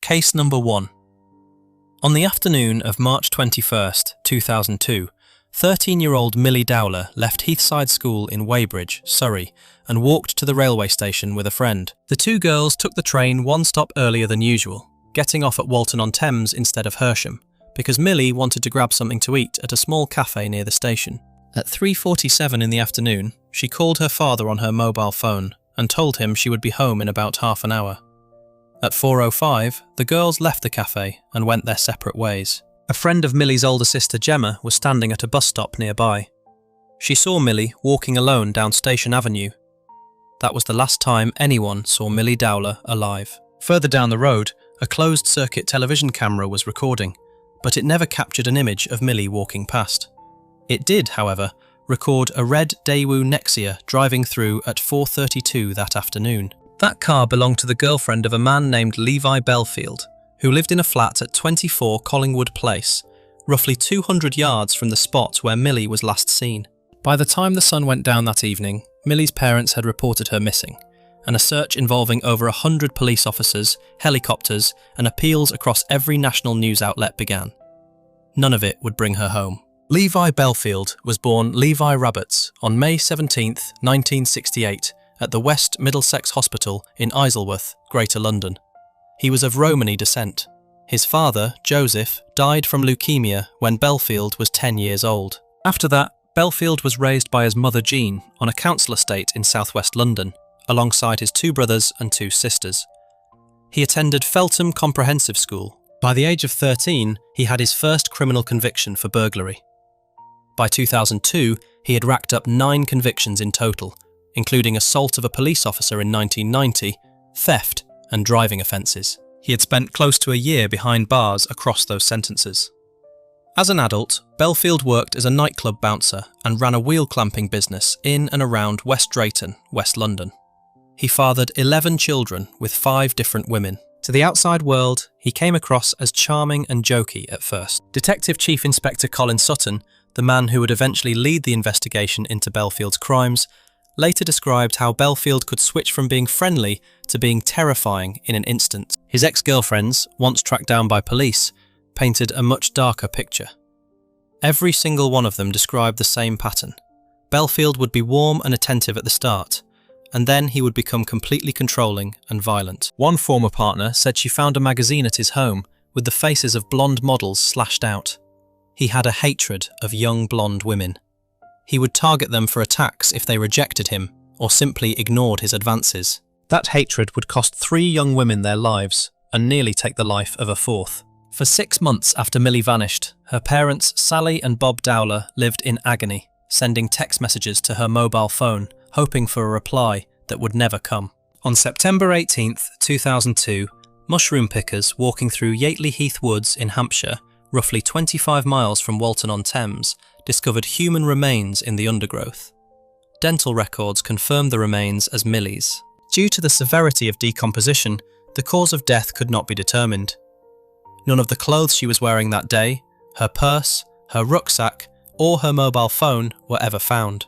Case number 1. On the afternoon of March 21st, 2002, 13-year-old Millie Dowler left Heathside School in Weybridge, Surrey, and walked to the railway station with a friend. The two girls took the train one stop earlier than usual, getting off at Walton-on-Thames instead of Hersham, because Millie wanted to grab something to eat at a small cafe near the station. At 3:47 in the afternoon, she called her father on her mobile phone and told him she would be home in about half an hour. At 4:05, the girls left the cafe and went their separate ways. A friend of Millie's older sister Gemma was standing at a bus stop nearby. She saw Millie walking alone down Station Avenue. That was the last time anyone saw Millie Dowler alive. Further down the road, a closed-circuit television camera was recording, but it never captured an image of Millie walking past. It did, however, record a red Daewoo Nexia driving through at 4:32 that afternoon. That car belonged to the girlfriend of a man named Levi Belfield, who lived in a flat at 24 Collingwood Place, roughly 200 yards from the spot where Millie was last seen. By the time the sun went down that evening, Millie's parents had reported her missing, and a search involving over 100 police officers, helicopters, and appeals across every national news outlet began. None of it would bring her home. Levi Belfield was born Levi Rabbits on May 17, 1968, at the West Middlesex Hospital in Isleworth, Greater London. He was of Romani descent. His father, Joseph, died from leukemia when Belfield was 10 years old. After that, Belfield was raised by his mother Jean on a council estate in southwest London, alongside his two brothers and two sisters. He attended Feltham Comprehensive School. By the age of 13, he had his first criminal conviction for burglary. By 2002, he had racked up 9 convictions in total, including assault of a police officer in 1990, theft, and driving offences. He had spent close to a year behind bars across those sentences. As an adult, Belfield worked as a nightclub bouncer and ran a wheel clamping business in and around West Drayton, West London. He fathered 11 children with 5 different women. To the outside world, he came across as charming and jokey at first. Detective Chief Inspector Colin Sutton, the man who would eventually lead the investigation into Belfield's crimes, later described how Belfield could switch from being friendly to being terrifying in an instant. His ex-girlfriends, once tracked down by police, painted a much darker picture. Every single one of them described the same pattern. Belfield would be warm and attentive at the start, and then he would become completely controlling and violent. One former partner said she found a magazine at his home with the faces of blonde models slashed out. He had a hatred of young blonde women. He would target them for attacks if they rejected him or simply ignored his advances. That hatred would cost 3 young women their lives and nearly take the life of a 4th. For 6 months after Millie vanished, her parents, Sally and Bob Dowler, lived in agony, sending text messages to her mobile phone, hoping for a reply that would never come. On September 18, 2002, mushroom pickers walking through Yateley Heath Woods in Hampshire, roughly 25 miles from Walton-on-Thames, discovered human remains in the undergrowth. Dental records confirmed the remains as Millie's. Due to the severity of decomposition, the cause of death could not be determined. None of the clothes she was wearing that day, her purse, her rucksack, or her mobile phone were ever found.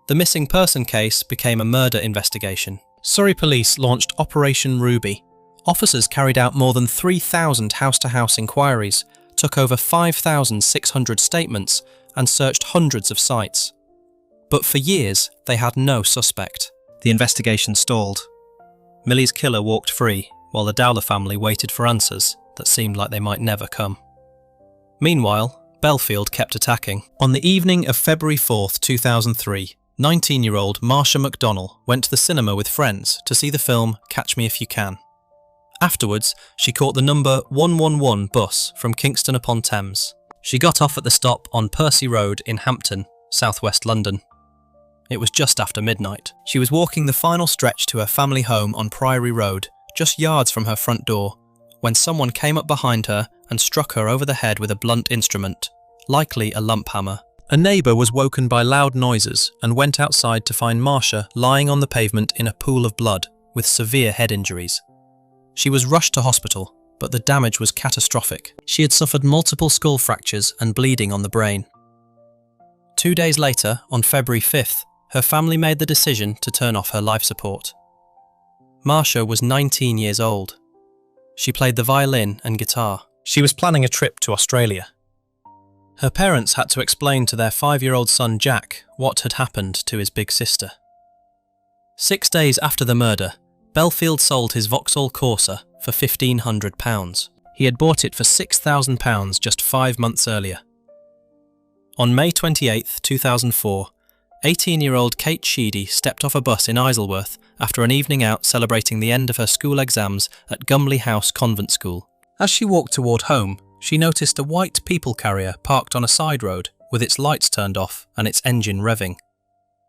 The missing person case became a murder investigation. Surrey Police launched Operation Ruby. Officers carried out more than 3,000 house-to-house inquiries, took over 5,600 statements, and searched hundreds of sites. But for years, they had no suspect. The investigation stalled. Millie's killer walked free, while the Dowler family waited for answers that seemed like they might never come. Meanwhile, Belfield kept attacking. On the evening of February 4, 2003, 19-year-old Marsha McDonnell went to the cinema with friends to see the film Catch Me If You Can. Afterwards, she caught the number 111 bus from Kingston upon Thames. She got off at the stop on Percy Road in Hampton, southwest London. It was just after midnight. She was walking the final stretch to her family home on Priory Road, just yards from her front door, when someone came up behind her and struck her over the head with a blunt instrument, likely a lump hammer. A neighbour was woken by loud noises and went outside to find Marsha lying on the pavement in a pool of blood, with severe head injuries. She was rushed to hospital, but the damage was catastrophic. She had suffered multiple skull fractures and bleeding on the brain. 2 days later, on February 5th, her family made the decision to turn off her life support. Marsha was 19 years old. She played the violin and guitar. She was planning a trip to Australia. Her parents had to explain to their 5-year-old son Jack what had happened to his big sister. 6 days after the murder, Belfield sold his Vauxhall Corsa for £1,500. He had bought it for £6,000 just 5 months earlier. On May 28, 2004, 18-year-old Kate Sheedy stepped off a bus in Isleworth after an evening out celebrating the end of her school exams at Gumley House Convent School. As she walked toward home, she noticed a white people carrier parked on a side road with its lights turned off and its engine revving.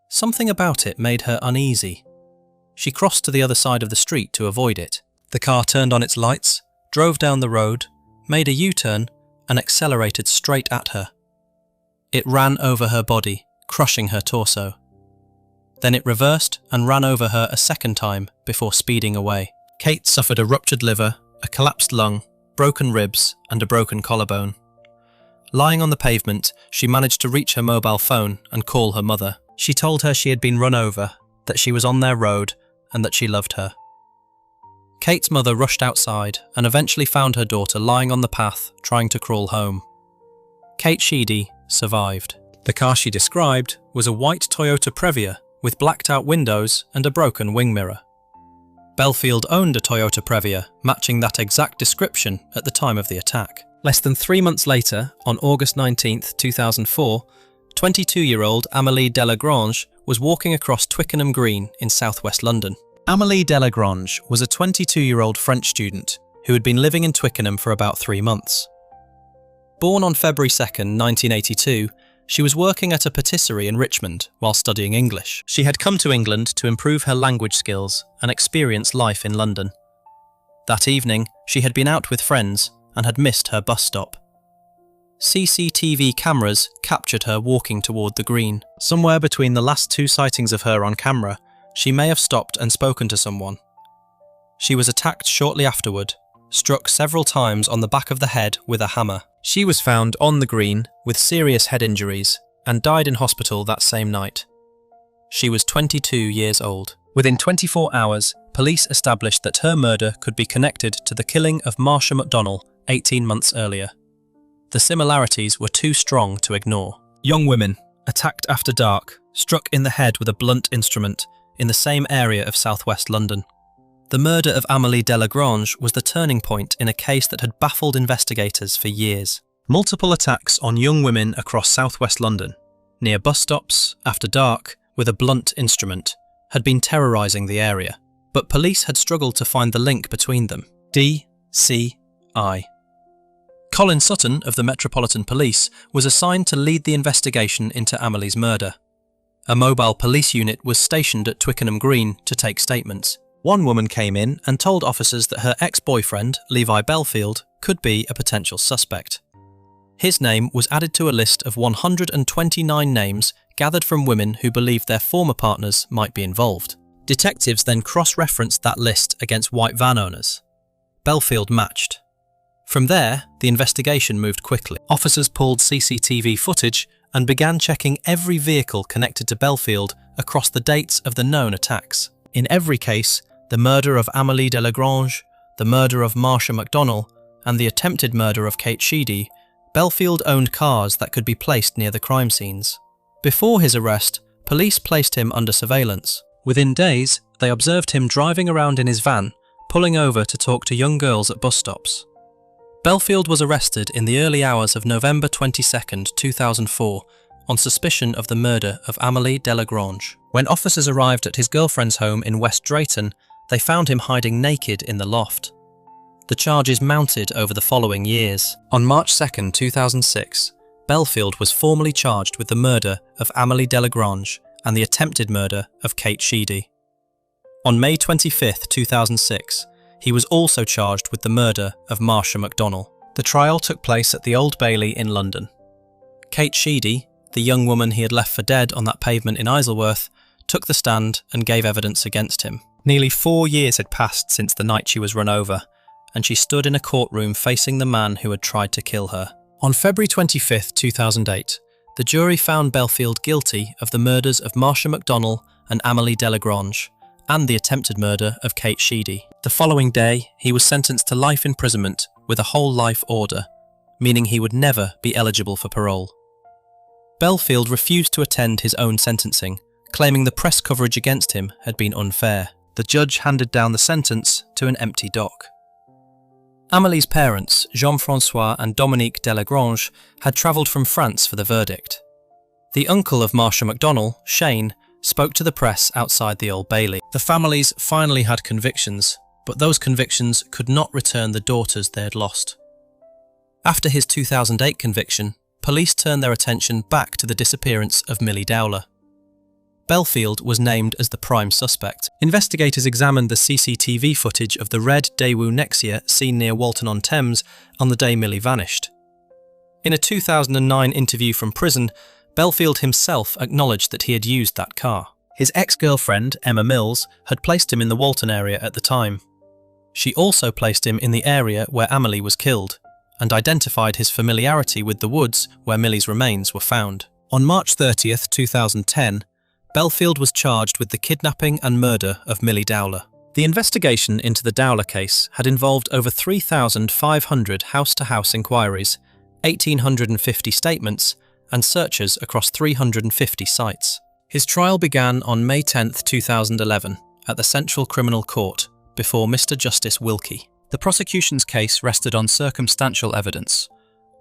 Something about it made her uneasy. She crossed to the other side of the street to avoid it. The car turned on its lights, drove down the road, made a U-turn, and accelerated straight at her. It ran over her body, crushing her torso. Then it reversed and ran over her a second time before speeding away. Kate suffered a ruptured liver, a collapsed lung, broken ribs, and a broken collarbone. Lying on the pavement, she managed to reach her mobile phone and call her mother. She told her she had been run over, that she was on their road, and that she loved her. Kate's mother rushed outside and eventually found her daughter lying on the path, trying to crawl home. Kate Sheedy survived. The car she described was a white Toyota Previa with blacked-out windows and a broken wing mirror. Belfield owned a Toyota Previa matching that exact description at the time of the attack. Less than 3 months later, on August 19, 2004, 22-year-old Amélie Delagrange was walking across Twickenham Green in southwest London. Amélie Delagrange was a 22-year-old French student who had been living in Twickenham for about 3 months. Born on February 2, 1982, she was working at a patisserie in Richmond while studying English. She had come to England to improve her language skills and experience life in London. That evening, she had been out with friends and had missed her bus stop. CCTV cameras captured her walking toward the green. Somewhere between the last 2 sightings of her on camera, she may have stopped and spoken to someone. She was attacked shortly afterward, struck several times on the back of the head with a hammer. She was found on the green with serious head injuries and died in hospital that same night. She was 22 years old. Within 24 hours, police established that her murder could be connected to the killing of Marsha McDonnell 18 months earlier. The similarities were too strong to ignore. Young women, attacked after dark, struck in the head with a blunt instrument in the same area of southwest London. The murder of Amélie Delagrange was the turning point in a case that had baffled investigators for years. Multiple attacks on young women across southwest London, near bus stops, after dark, with a blunt instrument, had been terrorising the area, but police had struggled to find the link between them. DCI. Colin Sutton of the Metropolitan Police was assigned to lead the investigation into Amélie's murder. A mobile police unit was stationed at Twickenham Green to take statements. One woman came in and told officers that her ex-boyfriend, Levi Belfield, could be a potential suspect. His name was added to a list of 129 names gathered from women who believed their former partners might be involved. Detectives then cross-referenced that list against white van owners. Belfield matched. From there, the investigation moved quickly. Officers pulled CCTV footage and began checking every vehicle connected to Belfield across the dates of the known attacks. In every case, the murder of Amélie Delagrange, the murder of Marsha McDonnell, and the attempted murder of Kate Sheedy, Belfield owned cars that could be placed near the crime scenes. Before his arrest, police placed him under surveillance. Within days, they observed him driving around in his van, pulling over to talk to young girls at bus stops. Belfield was arrested in the early hours of November 22, 2004, on suspicion of the murder of Amélie Delagrange. When officers arrived at his girlfriend's home in West Drayton, they found him hiding naked in the loft. The charges mounted over the following years. On March 2, 2006, Belfield was formally charged with the murder of Amélie Delagrange and the attempted murder of Kate Sheedy. On May 25, 2006, he was also charged with the murder of Marsha McDonnell. The trial took place at the Old Bailey in London. Kate Sheedy, the young woman he had left for dead on that pavement in Isleworth, took the stand and gave evidence against him. Nearly 4 years had passed since the night she was run over, and she stood in a courtroom facing the man who had tried to kill her. On February 25, 2008, the jury found Belfield guilty of the murders of Marsha McDonnell and Amélie Delagrange, and the attempted murder of Kate Sheedy. The following day, he was sentenced to life imprisonment with a whole life order, meaning he would never be eligible for parole. Belfield refused to attend his own sentencing, claiming the press coverage against him had been unfair. The judge handed down the sentence to an empty dock. Amélie's parents, Jean-François and Dominique Delagrange, had travelled from France for the verdict. The uncle of Marsha MacDonald, Shane, spoke to the press outside the Old Bailey. The families finally had convictions, but those convictions could not return the daughters they had lost. After his 2008 conviction, police turned their attention back to the disappearance of Millie Dowler. Belfield was named as the prime suspect. Investigators examined the CCTV footage of the red Daewoo Nexia seen near Walton-on-Thames on the day Millie vanished. In a 2009 interview from prison, Belfield himself acknowledged that he had used that car. His ex-girlfriend, Emma Mills, had placed him in the Walton area at the time. She also placed him in the area where Amélie was killed, and identified his familiarity with the woods where Millie's remains were found. On March 30th, 2010, Belfield was charged with the kidnapping and murder of Millie Dowler. The investigation into the Dowler case had involved over 3,500 house-to-house inquiries, 1,850 statements, and searches across 350 sites. His trial began on May 10, 2011, at the Central Criminal Court, before Mr. Justice Wilkie. The prosecution's case rested on circumstantial evidence: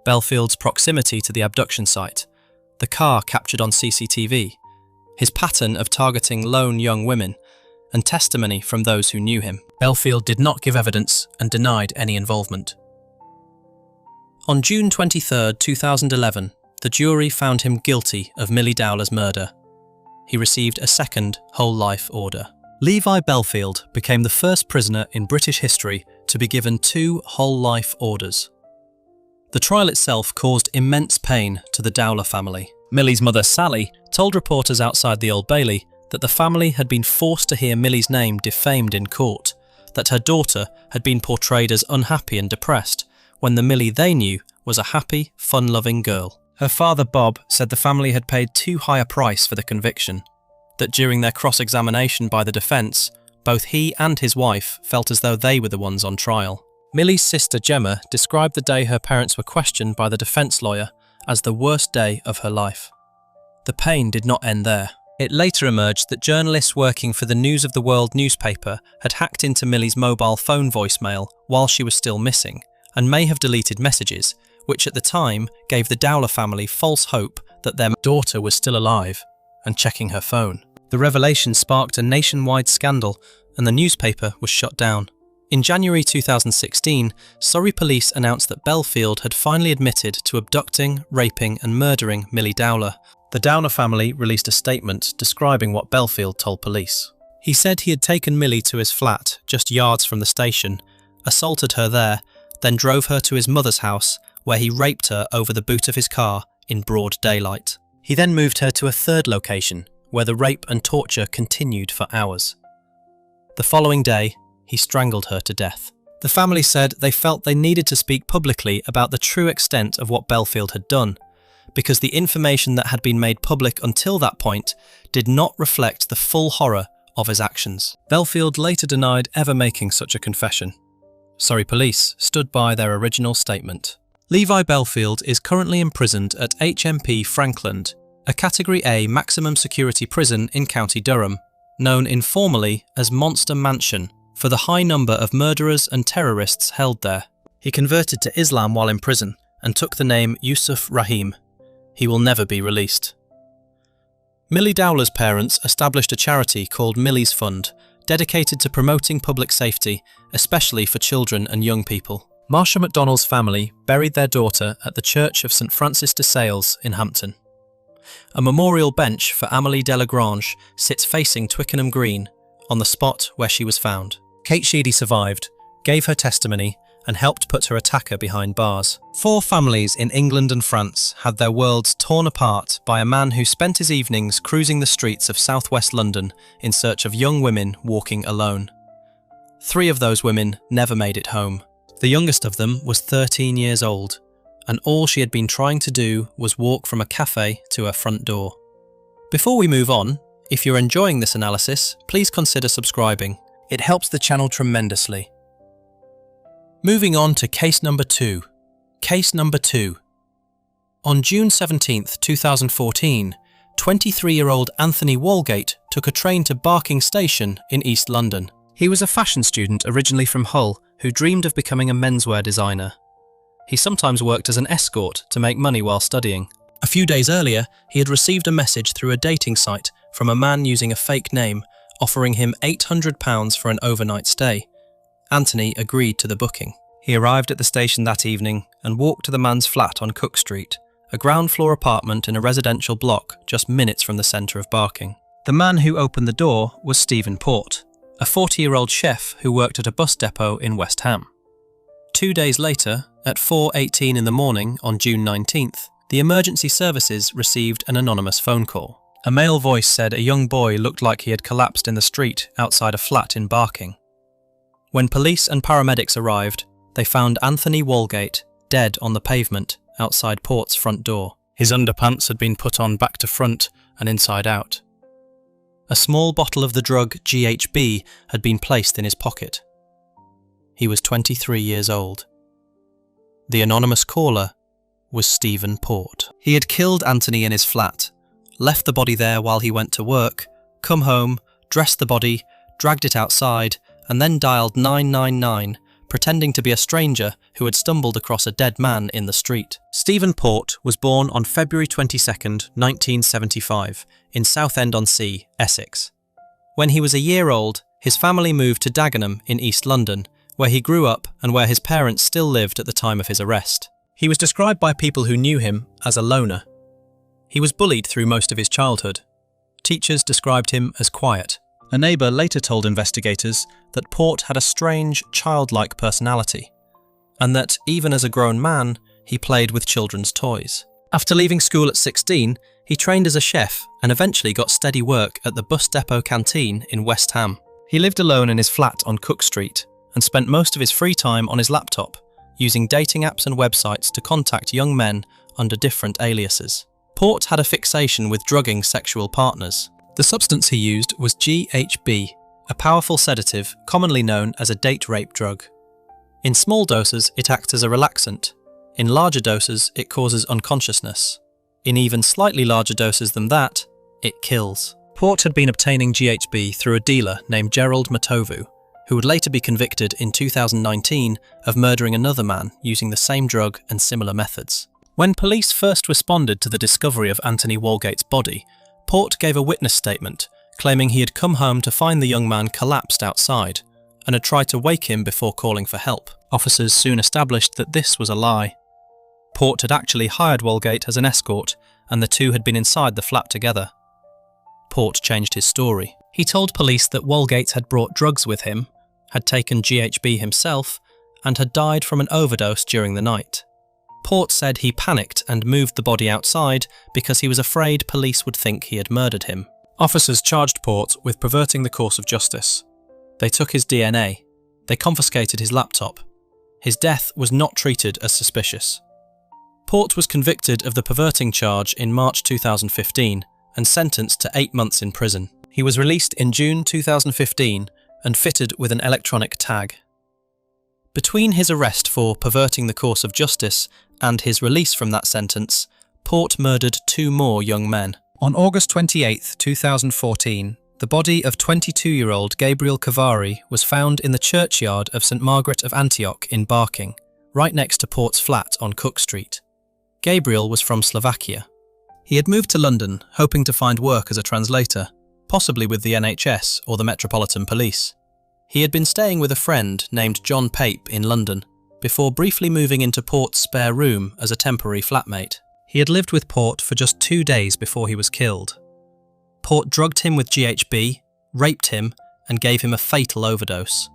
Belfield's proximity to the abduction site, the car captured on CCTV, his pattern of targeting lone young women, and testimony from those who knew him. Belfield did not give evidence and denied any involvement. On June 23, 2011, the jury found him guilty of Millie Dowler's murder. He received a second whole-life order. Levi Belfield became the first prisoner in British history to be given 2 whole-life orders. The trial itself caused immense pain to the Dowler family. Millie's mother, Sally, told reporters outside the Old Bailey that the family had been forced to hear Millie's name defamed in court, that her daughter had been portrayed as unhappy and depressed, when the Millie they knew was a happy, fun-loving girl. Her father, Bob, said the family had paid too high a price for the conviction, that during their cross-examination by the defence, both he and his wife felt as though they were the ones on trial. Millie's sister, Gemma, described the day her parents were questioned by the defence lawyer as the worst day of her life. The pain did not end there. It later emerged that journalists working for the News of the World newspaper had hacked into Millie's mobile phone voicemail while she was still missing, and may have deleted messages, which at the time gave the Dowler family false hope that their daughter was still alive and checking her phone. The revelation sparked a nationwide scandal, and the newspaper was shut down. In January 2016, Surrey police announced that Belfield had finally admitted to abducting, raping and murdering Millie Dowler. The Dowler family released a statement describing what Belfield told police. He said he had taken Millie to his flat, just yards from the station, assaulted her there, then drove her to his mother's house, where he raped her over the boot of his car in broad daylight. He then moved her to a third location, where the rape and torture continued for hours. The following day, he strangled her to death. The family said they felt they needed to speak publicly about the true extent of what Belfield had done, because the information that had been made public until that point did not reflect the full horror of his actions. Belfield later denied ever making such a confession. Surrey police stood by their original statement. Levi Belfield is currently imprisoned at HMP Frankland, a Category A maximum security prison in County Durham, known informally as Monster Mansion, for the high number of murderers and terrorists held there. He converted to Islam while in prison and took the name Yusuf Rahim. He will never be released. Millie Dowler's parents established a charity called Millie's Fund, dedicated to promoting public safety, especially for children and young people. Marsha MacDonald's family buried their daughter at the Church of St Francis de Sales in Hampton. A memorial bench for Amélie Delagrange sits facing Twickenham Green, on the spot where she was found. Kate Sheedy survived, gave her testimony, and helped put her attacker behind bars. 4 families in England and France had their worlds torn apart by a man who spent his evenings cruising the streets of southwest London in search of young women walking alone. 3 of those women never made it home. The youngest of them was 13 years old, and all she had been trying to do was walk from a cafe to her front door. Before we move on, If you're enjoying this analysis, please consider subscribing. It helps the channel tremendously. Moving on to case number 2. Case number 2. On June 17, 2014, 23-year-old Anthony Walgate took a train to Barking Station in East London. He was a fashion student originally from Hull who dreamed of becoming a menswear designer. He sometimes worked as an escort to make money while studying. A few days earlier, he had received a message through a dating site from a man using a fake name, offering him £800 for an overnight stay. Anthony agreed to the booking. He arrived at the station that evening and walked to the man's flat on Cook Street, a ground-floor apartment in a residential block just minutes from the centre of Barking. The man who opened the door was Stephen Port, a 40-year-old chef who worked at a bus depot in West Ham. 2 days later, at 4:18 in the morning on June 19th, the emergency services received an anonymous phone call. A male voice said a young boy looked like he had collapsed in the street outside a flat in Barking. When police and paramedics arrived, they found Anthony Walgate dead on the pavement outside Port's front door. His underpants had been put on back to front and inside out. A small bottle of the drug GHB had been placed in his pocket. He was 23 years old. The anonymous caller was Stephen Port. He had killed Anthony in his flat, left the body there while he went to work, come home, dressed the body, dragged it outside, and then dialed 999, pretending to be a stranger who had stumbled across a dead man in the street. Stephen Port was born on February 22, 1975, in Southend-on-Sea, Essex. When he was a year old, his family moved to Dagenham in East London, where he grew up and where his parents still lived at the time of his arrest. He was described by people who knew him as a loner. He was bullied through most of his childhood. Teachers described him as quiet. A neighbour later told investigators that Port had a strange, childlike personality, and that, even as a grown man, he played with children's toys. After leaving school at 16, he trained as a chef and eventually got steady work at the bus depot canteen in West Ham. He lived alone in his flat on Cook Street and spent most of his free time on his laptop, using dating apps and websites to contact young men under different aliases. Port had a fixation with drugging sexual partners. The substance he used was GHB, a powerful sedative commonly known as a date rape drug. In small doses, it acts as a relaxant. In larger doses, it causes unconsciousness. In even slightly larger doses than that, it kills. Port had been obtaining GHB through a dealer named Gerald Matovu, who would later be convicted in 2019 of murdering another man using the same drug and similar methods. When police first responded to the discovery of Anthony Walgate's body, Port gave a witness statement claiming he had come home to find the young man collapsed outside and had tried to wake him before calling for help. Officers soon established that this was a lie. Port had actually hired Walgate as an escort, and the two had been inside the flat together. Port changed his story. He told police that Walgate had brought drugs with him, had taken GHB himself, and had died from an overdose during the night. Port said he panicked and moved the body outside because he was afraid police would think he had murdered him. Officers charged Port with perverting the course of justice. They took his DNA. They confiscated his laptop. His death was not treated as suspicious. Port was convicted of the perverting charge in March 2015 and sentenced to 8 months in prison. He was released in June 2015 and fitted with an electronic tag. Between his arrest for perverting the course of justice and his release from that sentence, Port murdered 2 more young men. On August 28, 2014, the body of 22-year-old Gabriel Cavari was found in the churchyard of St Margaret of Antioch in Barking, right next to Port's flat on Cook Street. Gabriel was from Slovakia. He had moved to London, hoping to find work as a translator, possibly with the NHS or the Metropolitan Police. He had been staying with a friend named John Pape in London, before briefly moving into Port's spare room as a temporary flatmate. He had lived with Port for just 2 days before he was killed. Port drugged him with GHB, raped him, and gave him a fatal overdose.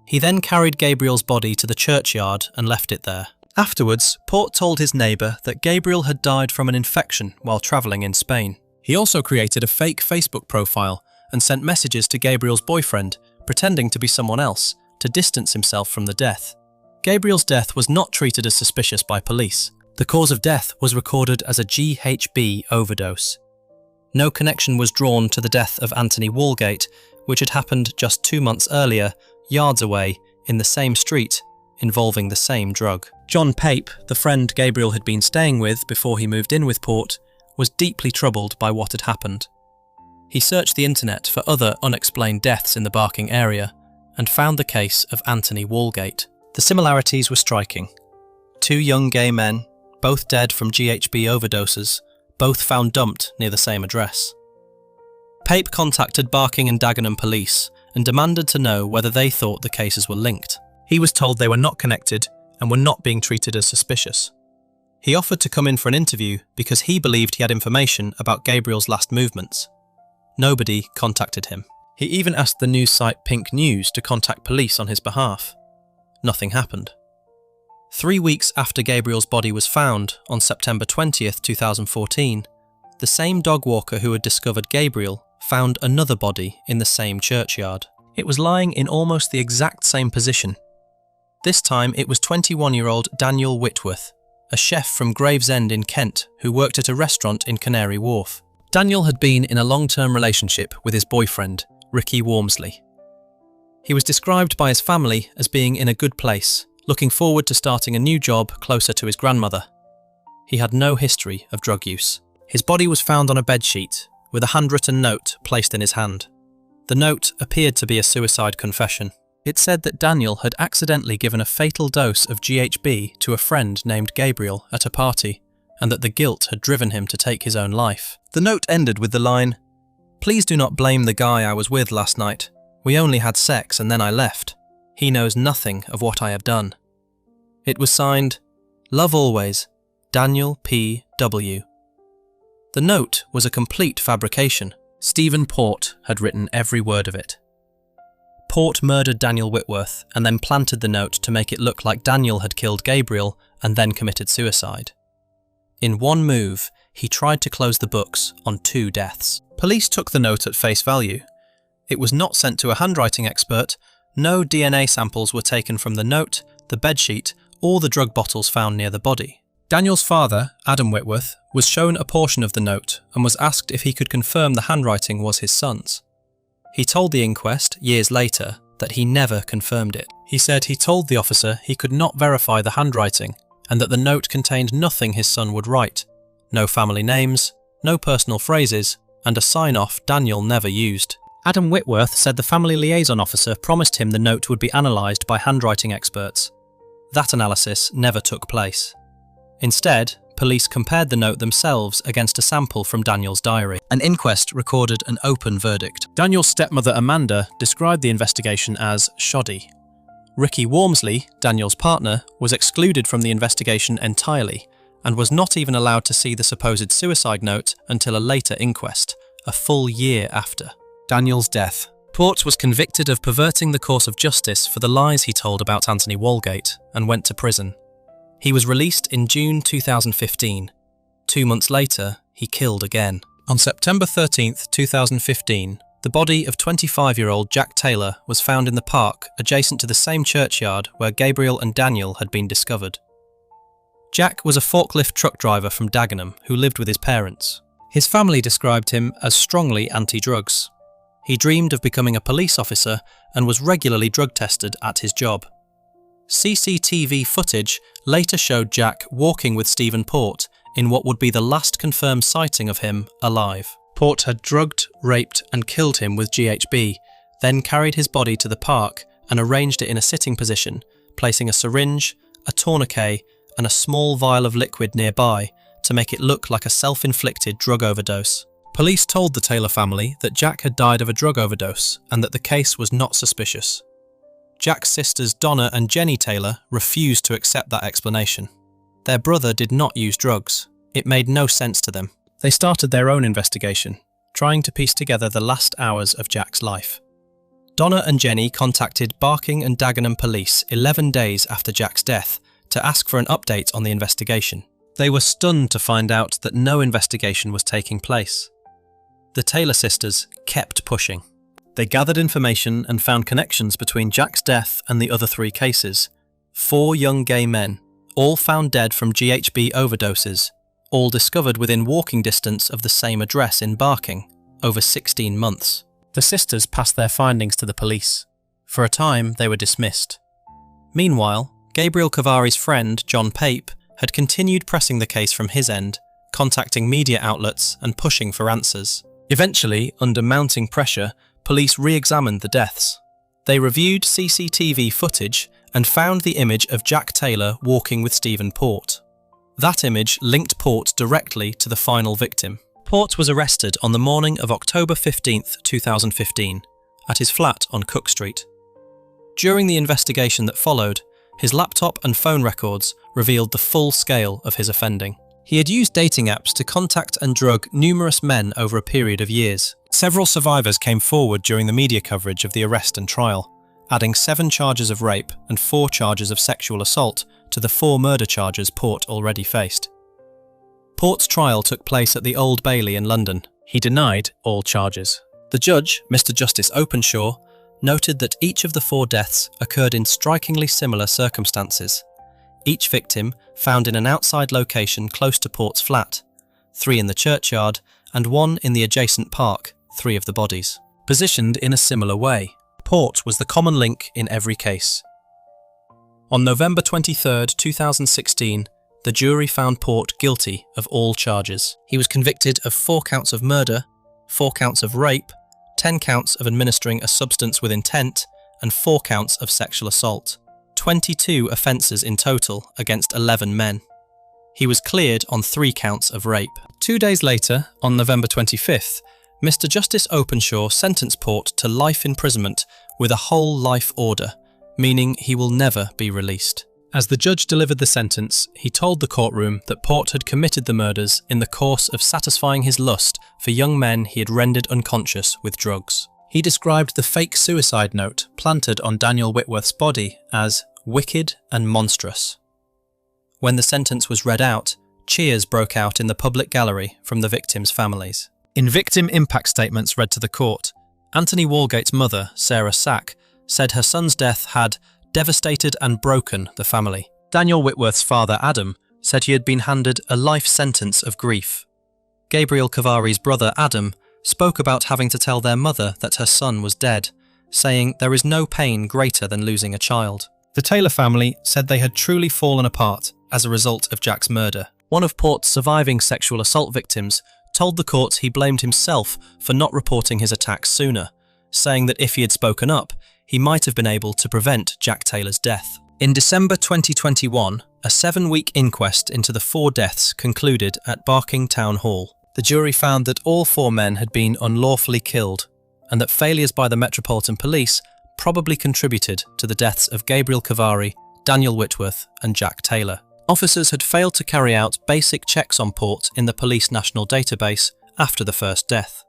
He then carried Gabriel's body to the churchyard and left it there. Afterwards, Port told his neighbour that Gabriel had died from an infection while travelling in Spain. He also created a fake Facebook profile and sent messages to Gabriel's boyfriend, pretending to be someone else, to distance himself from the death. Gabriel's death was not treated as suspicious by police. The cause of death was recorded as a GHB overdose. No connection was drawn to the death of Anthony Walgate, which had happened just 2 months earlier, yards away, in the same street, involving the same drug. John Pape, the friend Gabriel had been staying with before he moved in with Port, was deeply troubled by what had happened. He searched the internet for other unexplained deaths in the Barking area and found the case of Anthony Walgate. The similarities were striking. 2 young gay men, both dead from GHB overdoses, both found dumped near the same address. Pape contacted Barking and Dagenham police and demanded to know whether they thought the cases were linked. He was told they were not connected and were not being treated as suspicious. He offered to come in for an interview because he believed he had information about Gabriel's last movements. Nobody contacted him. He even asked the news site Pink News to contact police on his behalf. Nothing happened. 3 weeks after Gabriel's body was found, on September 20th, 2014, the same dog walker who had discovered Gabriel found another body in the same churchyard. It was lying in almost the exact same position. This time it was 21-year-old Daniel Whitworth, a chef from Gravesend in Kent who worked at a restaurant in Canary Wharf. Daniel had been in a long-term relationship with his boyfriend, Ricky Wormsley. He was described by his family as being in a good place, looking forward to starting a new job closer to his grandmother. He had no history of drug use. His body was found on a bedsheet, with a handwritten note placed in his hand. The note appeared to be a suicide confession. It said that Daniel had accidentally given a fatal dose of GHB to a friend named Gabriel at a party, and that the guilt had driven him to take his own life. The note ended with the line, "Please do not blame the guy I was with last night. We only had sex and then I left. He knows nothing of what I have done." It was signed, "Love always, Daniel P. W." The note was a complete fabrication. Stephen Port had written every word of it. Port murdered Daniel Whitworth and then planted the note to make it look like Daniel had killed Gabriel and then committed suicide. In one move, he tried to close the books on 2 deaths. Police took the note at face value. It was not sent to a handwriting expert. No DNA samples were taken from the note, the bedsheet, or the drug bottles found near the body. Daniel's father, Adam Whitworth, was shown a portion of the note and was asked if he could confirm the handwriting was his son's. He told the inquest, years later, that he never confirmed it. He said he told the officer he could not verify the handwriting and that the note contained nothing his son would write. No family names, no personal phrases, and a sign-off Daniel never used. Adam Whitworth said the family liaison officer promised him the note would be analysed by handwriting experts. That analysis never took place. Instead, police compared the note themselves against a sample from Daniel's diary. An inquest recorded an open verdict. Daniel's stepmother Amanda described the investigation as shoddy. Ricky Wormsley, Daniel's partner, was excluded from the investigation entirely and was not even allowed to see the supposed suicide note until a later inquest, a full year after Daniel's death. Port was convicted of perverting the course of justice for the lies he told about Anthony Walgate and went to prison. He was released in June 2015. 2 months later, he killed again. On September 13th, 2015, the body of 25-year-old Jack Taylor was found in the park adjacent to the same churchyard where Gabriel and Daniel had been discovered. Jack was a forklift truck driver from Dagenham who lived with his parents. His family described him as strongly anti-drugs. He dreamed of becoming a police officer and was regularly drug tested at his job. CCTV footage later showed Jack walking with Stephen Port in what would be the last confirmed sighting of him alive. Port had drugged, raped and killed him with GHB, then carried his body to the park and arranged it in a sitting position, placing a syringe, a tourniquet and a small vial of liquid nearby to make it look like a self-inflicted drug overdose. Police told the Taylor family that Jack had died of a drug overdose and that the case was not suspicious. Jack's sisters Donna and Jenny Taylor refused to accept that explanation. Their brother did not use drugs. It made no sense to them. They started their own investigation, trying to piece together the last hours of Jack's life. Donna and Jenny contacted Barking and Dagenham police 11 days after Jack's death to ask for an update on the investigation. They were stunned to find out that no investigation was taking place. The Taylor sisters kept pushing. They gathered information and found connections between Jack's death and the other 3 cases. 4 young gay men, all found dead from GHB overdoses, all discovered within walking distance of the same address in Barking, over 16 months. The sisters passed their findings to the police. For a time, they were dismissed. Meanwhile, Gabriel Kavari's friend, John Pape, had continued pressing the case from his end, contacting media outlets and pushing for answers. Eventually, under mounting pressure, police re-examined the deaths. They reviewed CCTV footage and found the image of Jack Taylor walking with Stephen Port. That image linked Port directly to the final victim. Port was arrested on the morning of October 15, 2015, at his flat on Cook Street. During the investigation that followed, his laptop and phone records revealed the full scale of his offending. He had used dating apps to contact and drug numerous men over a period of years. Several survivors came forward during the media coverage of the arrest and trial, adding 7 charges of rape and 4 charges of sexual assault to the 4 murder charges Port already faced. Port's trial took place at the Old Bailey in London. He denied all charges. The judge, Mr. Justice Openshaw, noted that each of the 4 deaths occurred in strikingly similar circumstances. Each victim found in an outside location close to Port's flat, 3 in the churchyard, and 1 in the adjacent park, 3 of the bodies. Positioned in a similar way, Port was the common link in every case. On November 23, 2016, the jury found Port guilty of all charges. He was convicted of 4 counts of murder, 4 counts of rape, 10 counts of administering a substance with intent, and 4 counts of sexual assault. 22 offences in total against 11 men. He was cleared on 3 counts of rape. 2 days later, on November 25th, Mr. Justice Openshaw sentenced Port to life imprisonment with a whole life order, meaning he will never be released. As the judge delivered the sentence, he told the courtroom that Port had committed the murders in the course of satisfying his lust for young men he had rendered unconscious with drugs. He described the fake suicide note planted on Daniel Whitworth's body as wicked and monstrous. When the sentence was read out, cheers broke out in the public gallery from the victims' families. In victim impact statements read to the court, Anthony Walgate's mother, Sarah Sack, said her son's death had devastated and broken the family. Daniel Whitworth's father, Adam, said he had been handed a life sentence of grief. Gabriel Kavari's brother, Adam, spoke about having to tell their mother that her son was dead, saying there is no pain greater than losing a child. The Taylor family said they had truly fallen apart as a result of Jack's murder. One of Port's surviving sexual assault victims told the court he blamed himself for not reporting his attacks sooner, saying that if he had spoken up, he might have been able to prevent Jack Taylor's death. In December 2021, a 7-week inquest into the 4 deaths concluded at Barking Town Hall. The jury found that all 4 men had been unlawfully killed, and that failures by the Metropolitan Police probably contributed to the deaths of Gabriel Kavari, Daniel Whitworth, and Jack Taylor. Officers had failed to carry out basic checks on Port in the police national database after the first death.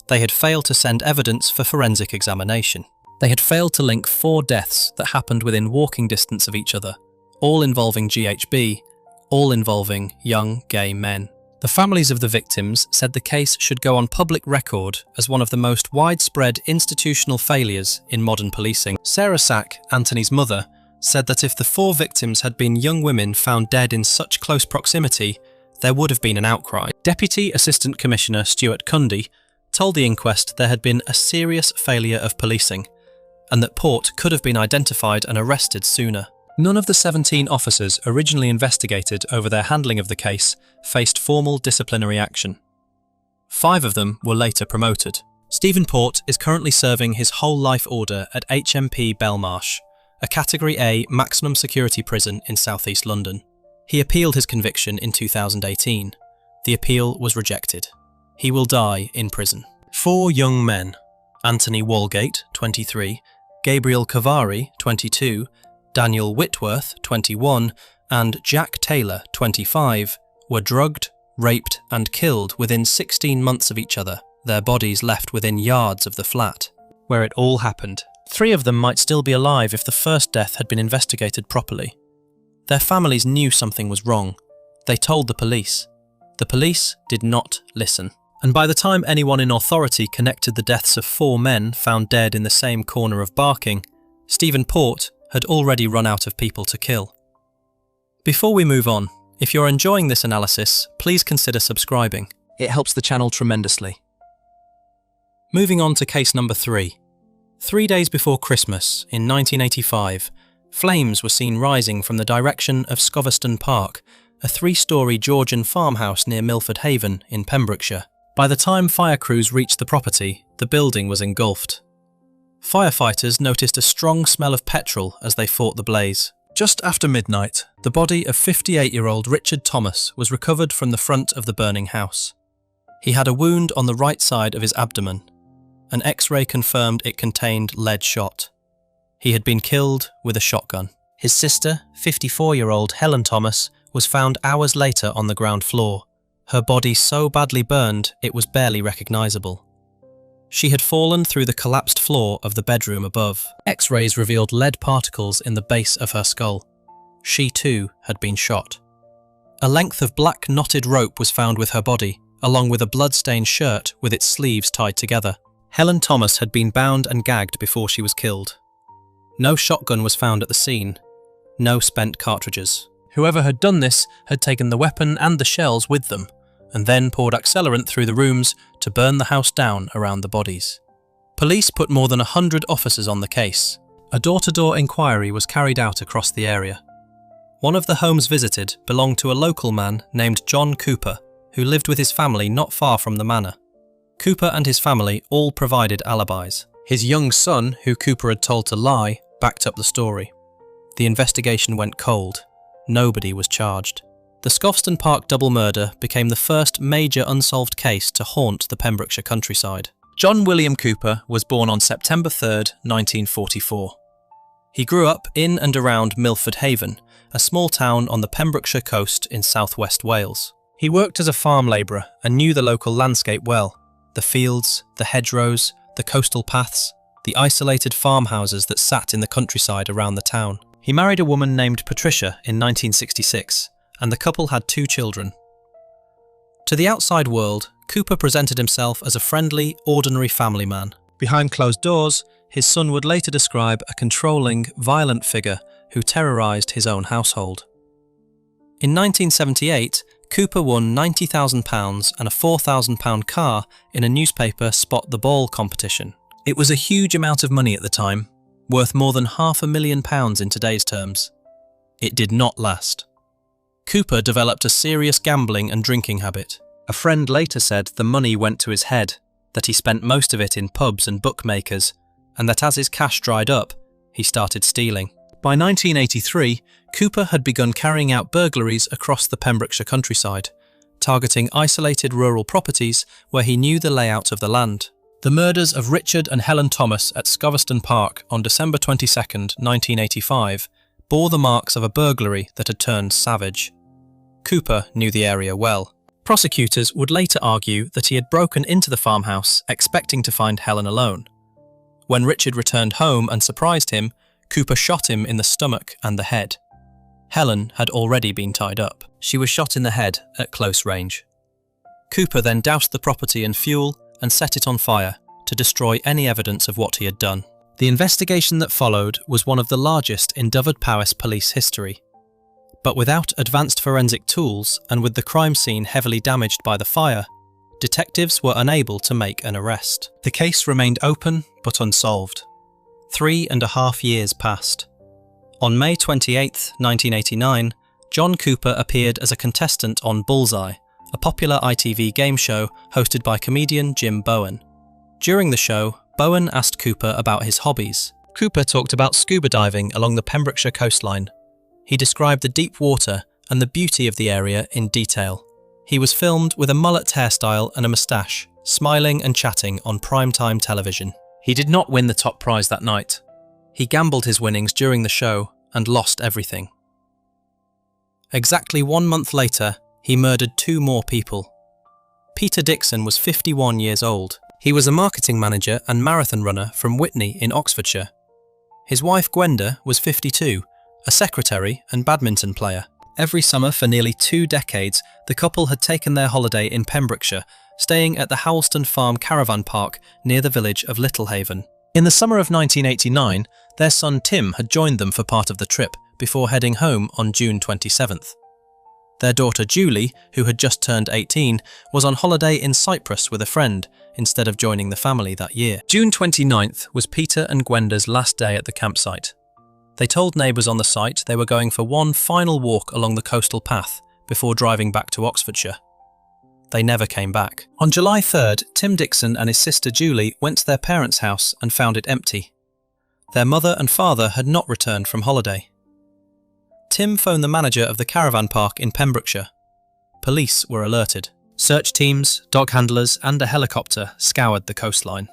They had failed to send evidence for forensic examination. They had failed to link 4 deaths that happened within walking distance of each other, all involving GHB, all involving young gay men. The families of the victims said the case should go on public record as one of the most widespread institutional failures in modern policing. Sarah Sack, Anthony's mother, said that if the 4 victims had been young women found dead in such close proximity, there would have been an outcry. Deputy Assistant Commissioner Stuart Cundy told the inquest there had been a serious failure of policing, and that Port could have been identified and arrested sooner. None of the 17 officers originally investigated over their handling of the case faced formal disciplinary action. 5 of them were later promoted. Stephen Port is currently serving his whole life order at HMP Belmarsh, a Category A maximum security prison in southeast London. He appealed his conviction in 2018. The appeal was rejected. He will die in prison. 4 young men, Anthony Walgate, 23, Gabriel Kavari, 22, Daniel Whitworth, 21, and Jack Taylor, 25, were drugged, raped and killed within 16 months of each other, their bodies left within yards of the flat where it all happened. 3 of them might still be alive if the first death had been investigated properly. Their families knew something was wrong. They told the police. The police did not listen. And by the time anyone in authority connected the deaths of 4 men found dead in the same corner of Barking, Stephen Port had already run out of people to kill. Before we move on, If you're enjoying this analysis, please consider subscribing. It helps the channel tremendously. Moving on to case number 3. 3 days before Christmas, in 1985, flames were seen rising from the direction of Scoveston Park, a 3-storey Georgian farmhouse near Milford Haven in Pembrokeshire. By the time fire crews reached the property, the building was engulfed. Firefighters noticed a strong smell of petrol as they fought the blaze. Just after midnight, the body of 58-year-old Richard Thomas was recovered from the front of the burning house. He had a wound on the right side of his abdomen. An X-ray confirmed it contained lead shot. He had been killed with a shotgun. His sister, 54-year-old Helen Thomas, was found hours later on the ground floor, her body so badly burned it was barely recognisable. She had fallen through the collapsed floor of the bedroom above. X-rays revealed lead particles in the base of her skull. She too had been shot. A length of black knotted rope was found with her body, along with a blood-stained shirt with its sleeves tied together. Helen Thomas had been bound and gagged before she was killed. No shotgun was found at the scene. No spent cartridges. Whoever had done this had taken the weapon and the shells with them, and then poured accelerant through the rooms to burn the house down around the bodies. Police put more than 100 officers on the case. A door-to-door inquiry was carried out across the area. One of the homes visited belonged to a local man named John Cooper, who lived with his family not far from the manor. Cooper and his family all provided alibis. His young son, who Cooper had told to lie, backed up the story. The investigation went cold. Nobody was charged. The Scoveston Park double murder became the first major unsolved case to haunt the Pembrokeshire countryside. John William Cooper was born on September 3, 1944. He grew up in and around Milford Haven, a small town on the Pembrokeshire coast in southwest Wales. He worked as a farm labourer and knew the local landscape well: the fields, the hedgerows, the coastal paths, the isolated farmhouses that sat in the countryside around the town. He married a woman named Patricia in 1966, and the couple had 2 children. To the outside world, Cooper presented himself as a friendly, ordinary family man. Behind closed doors, his son would later describe a controlling, violent figure who terrorised his own household. In 1978, Cooper won £90,000 and a £4,000 car in a newspaper Spot the Ball competition. It was a huge amount of money at the time, worth more than £500,000 in today's terms. It did not last. Cooper developed a serious gambling and drinking habit. A friend later said the money went to his head, that he spent most of it in pubs and bookmakers, and that as his cash dried up, he started stealing. By 1983, Cooper had begun carrying out burglaries across the Pembrokeshire countryside, targeting isolated rural properties where he knew the layout of the land. The murders of Richard and Helen Thomas at Scoveston Park on December 22, 1985, bore the marks of a burglary that had turned savage. Cooper knew the area well. Prosecutors would later argue that he had broken into the farmhouse expecting to find Helen alone. When Richard returned home and surprised him, Cooper shot him in the stomach and the head. Helen had already been tied up. She was shot in the head at close range. Cooper then doused the property in fuel and set it on fire to destroy any evidence of what he had done. The investigation that followed was one of the largest in Dyfed-Powys police history. But without advanced forensic tools and with the crime scene heavily damaged by the fire, detectives were unable to make an arrest. The case remained open but unsolved. 3.5 years passed. On May 28, 1989, John Cooper appeared as a contestant on Bullseye, a popular ITV game show hosted by comedian Jim Bowen. During the show, Bowen asked Cooper about his hobbies. Cooper talked about scuba diving along the Pembrokeshire coastline. He described the deep water and the beauty of the area in detail. He was filmed with a mullet hairstyle and a moustache, smiling and chatting on primetime television. He did not win the top prize that night. He gambled his winnings during the show and lost everything. Exactly 1 month later, he murdered 2 more people. Peter Dixon was 51 years old. He was a marketing manager and marathon runner from Witney in Oxfordshire. His wife Gwenda was 52, a secretary and badminton player. Every summer for nearly 2 decades, the couple had taken their holiday in Pembrokeshire, staying at the Howlston Farm Caravan Park near the village of Littlehaven. In the summer of 1989, their son Tim had joined them for part of the trip before heading home on June 27th. Their daughter Julie, who had just turned 18, was on holiday in Cyprus with a friend, instead of joining the family that year. June 29th was Peter and Gwenda's last day at the campsite. They told neighbours on the site they were going for one final walk along the coastal path before driving back to Oxfordshire. They never came back. On July 3rd, Tim Dixon and his sister Julie went to their parents' house and found it empty. Their mother and father had not returned from holiday. Tim phoned the manager of the caravan park in Pembrokeshire. Police were alerted. Search teams, dog handlers and a helicopter scoured the coastline.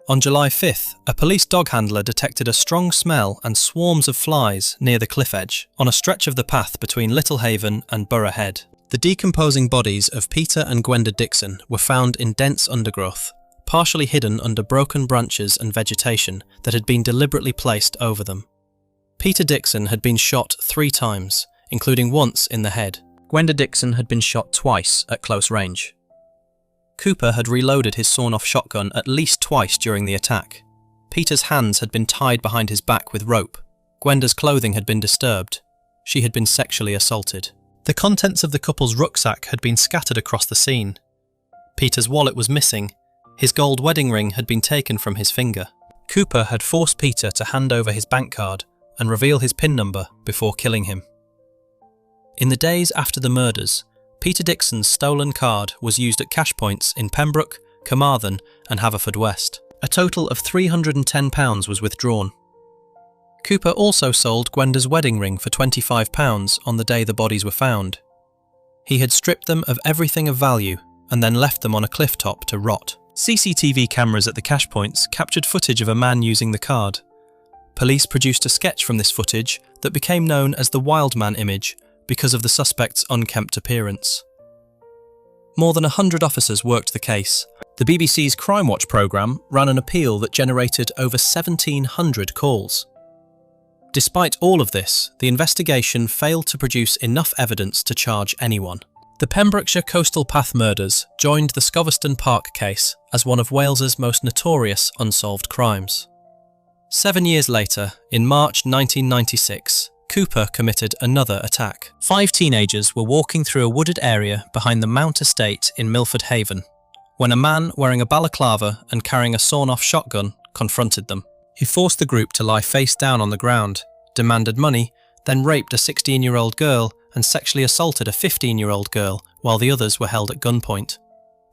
On July 5th, a police dog handler detected a strong smell and swarms of flies near the cliff edge, on a stretch of the path between Littlehaven and Borough Head. The decomposing bodies of Peter and Gwenda Dixon were found in dense undergrowth, partially hidden under broken branches and vegetation that had been deliberately placed over them. Peter Dixon had been shot 3 times, including once in the head. Gwenda Dixon had been shot twice at close range. Cooper had reloaded his sawn-off shotgun at least twice during the attack. Peter's hands had been tied behind his back with rope. Gwenda's clothing had been disturbed. She had been sexually assaulted. The contents of the couple's rucksack had been scattered across the scene. Peter's wallet was missing. His gold wedding ring had been taken from his finger. Cooper had forced Peter to hand over his bank card and reveal his PIN number before killing him. In the days after the murders, Peter Dixon's stolen card was used at cash points in Pembroke, Carmarthen and Haverfordwest. A total of £310 was withdrawn. Cooper also sold Gwenda's wedding ring for £25 on the day the bodies were found. He had stripped them of everything of value and then left them on a cliff top to rot. CCTV cameras at the cash points captured footage of a man using the card. Police produced a sketch from this footage that became known as the Wild Man image because of the suspect's unkempt appearance. More than 100 officers worked the case. The BBC's Crime Watch programme ran an appeal that generated over 1,700 calls. Despite all of this, the investigation failed to produce enough evidence to charge anyone. The Pembrokeshire Coastal Path murders joined the Scoverston Park case as one of Wales's most notorious unsolved crimes. 7 years later, in March 1996, Cooper committed another attack. 5 teenagers were walking through a wooded area behind the Mount Estate in Milford Haven, when a man wearing a balaclava and carrying a sawn-off shotgun confronted them. He forced the group to lie face down on the ground, demanded money, then raped a 16-year-old girl and sexually assaulted a 15-year-old girl while the others were held at gunpoint.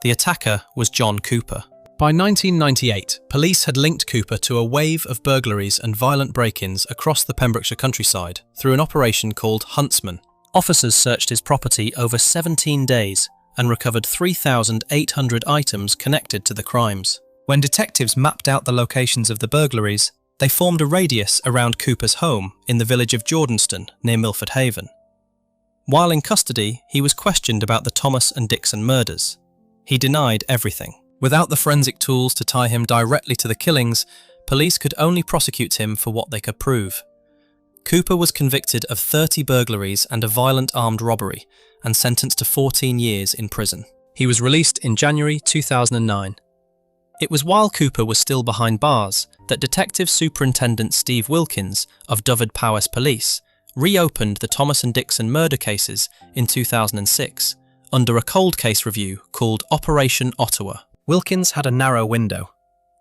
The attacker was John Cooper. By 1998, police had linked Cooper to a wave of burglaries and violent break-ins across the Pembrokeshire countryside through an operation called Huntsman. Officers searched his property over 17 days and recovered 3,800 items connected to the crimes. When detectives mapped out the locations of the burglaries, they formed a radius around Cooper's home in the village of Jordenston near Milford Haven. While in custody, he was questioned about the Thomas and Dixon murders. He denied everything. Without the forensic tools to tie him directly to the killings, police could only prosecute him for what they could prove. Cooper was convicted of 30 burglaries and a violent armed robbery and sentenced to 14 years in prison. He was released in January 2009. It was while Cooper was still behind bars that Detective Superintendent Steve Wilkins of Dyfed-Powys Police reopened the Thomas and Dixon murder cases in 2006 under a cold case review called Operation Ottawa. Wilkins had a narrow window.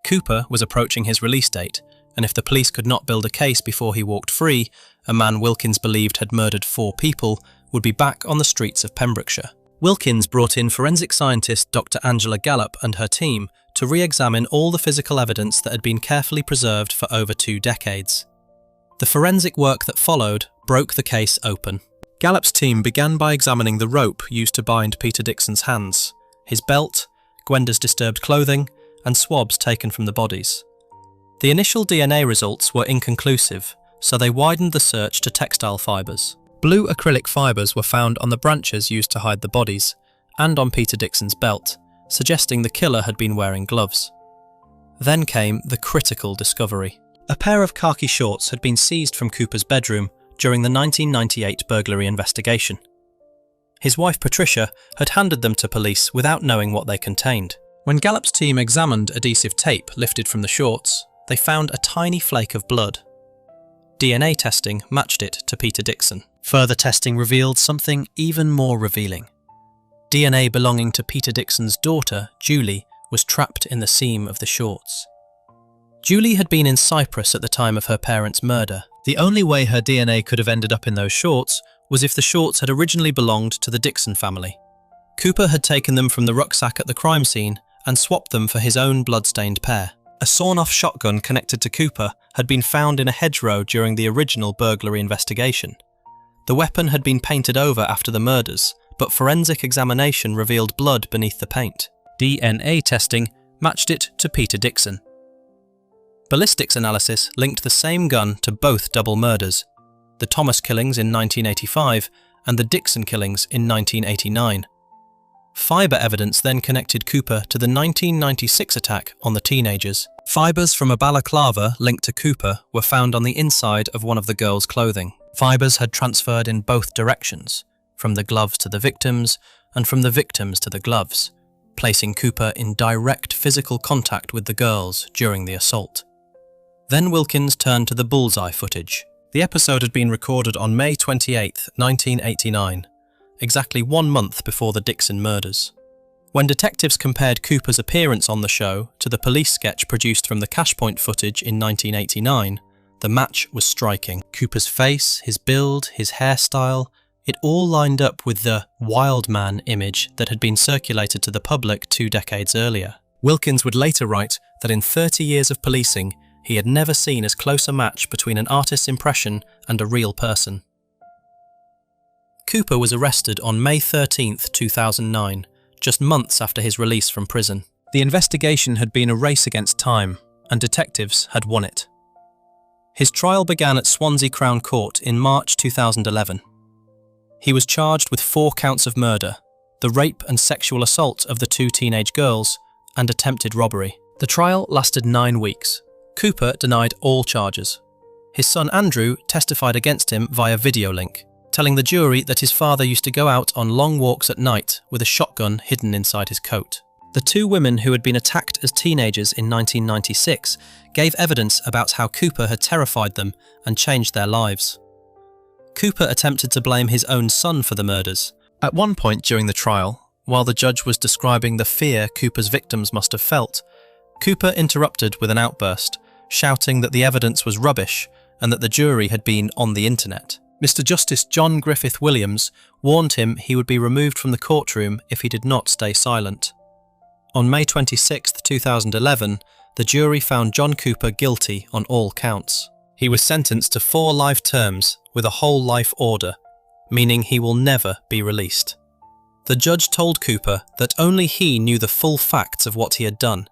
Cooper was approaching his release date, and if the police could not build a case before he walked free, a man Wilkins believed had murdered 4 people would be back on the streets of Pembrokeshire. Wilkins brought in forensic scientist Dr. Angela Gallup and her team to re-examine all the physical evidence that had been carefully preserved for over 2 decades. The forensic work that followed broke the case open. Gallup's team began by examining the rope used to bind Peter Dixon's hands, his belt, Gwenda's disturbed clothing, and swabs taken from the bodies. The initial DNA results were inconclusive, so they widened the search to textile fibres. Blue acrylic fibres were found on the branches used to hide the bodies, and on Peter Dixon's belt, suggesting the killer had been wearing gloves. Then came the critical discovery. A pair of khaki shorts had been seized from Cooper's bedroom during the 1998 burglary investigation. His wife Patricia had handed them to police without knowing what they contained. When Gallup's team examined adhesive tape lifted from the shorts, they found a tiny flake of blood. DNA testing matched it to Peter Dixon. Further testing revealed something even more revealing. DNA belonging to Peter Dixon's daughter, Julie, was trapped in the seam of the shorts. Julie had been in Cyprus at the time of her parents' murder. The only way her DNA could have ended up in those shorts was if the shorts had originally belonged to the Dixon family. Cooper had taken them from the rucksack at the crime scene and swapped them for his own blood-stained pair. A sawn-off shotgun connected to Cooper had been found in a hedgerow during the original burglary investigation. The weapon had been painted over after the murders, but forensic examination revealed blood beneath the paint. DNA testing matched it to Peter Dixon. Ballistics analysis linked the same gun to both double murders, the Thomas killings in 1985 and the Dixon killings in 1989. Fibre evidence then connected Cooper to the 1996 attack on the teenagers. Fibres from a balaclava linked to Cooper were found on the inside of one of the girls' clothing. Fibres had transferred in both directions, from the gloves to the victims and from the victims to the gloves, placing Cooper in direct physical contact with the girls during the assault. Then Wilkins turned to the bullseye footage. The episode had been recorded on May 28, 1989. Exactly 1 month before the Dixon murders. When detectives compared Cooper's appearance on the show to the police sketch produced from the Cashpoint footage in 1989, the match was striking. Cooper's face, his build, his hairstyle, it all lined up with the wild man image that had been circulated to the public 2 decades earlier. Wilkins would later write that in 30 years of policing, he had never seen as close a match between an artist's impression and a real person. Cooper was arrested on May 13, 2009, just months after his release from prison. The investigation had been a race against time, and detectives had won it. His trial began at Swansea Crown Court in March 2011. He was charged with 4 counts of murder, the rape and sexual assault of the 2 teenage girls, and attempted robbery. The trial lasted 9 weeks. Cooper denied all charges. His son Andrew testified against him via video link, telling the jury that his father used to go out on long walks at night with a shotgun hidden inside his coat. The 2 women who had been attacked as teenagers in 1996 gave evidence about how Cooper had terrified them and changed their lives. Cooper attempted to blame his own son for the murders. At one point during the trial, while the judge was describing the fear Cooper's victims must have felt, Cooper interrupted with an outburst, shouting that the evidence was rubbish and that the jury had been on the internet. Mr. Justice John Griffith Williams warned him he would be removed from the courtroom if he did not stay silent. On May 26, 2011, the jury found John Cooper guilty on all counts. He was sentenced to 4 life terms with a whole life order, meaning he will never be released. The judge told Cooper that only he knew the full facts of what he had done,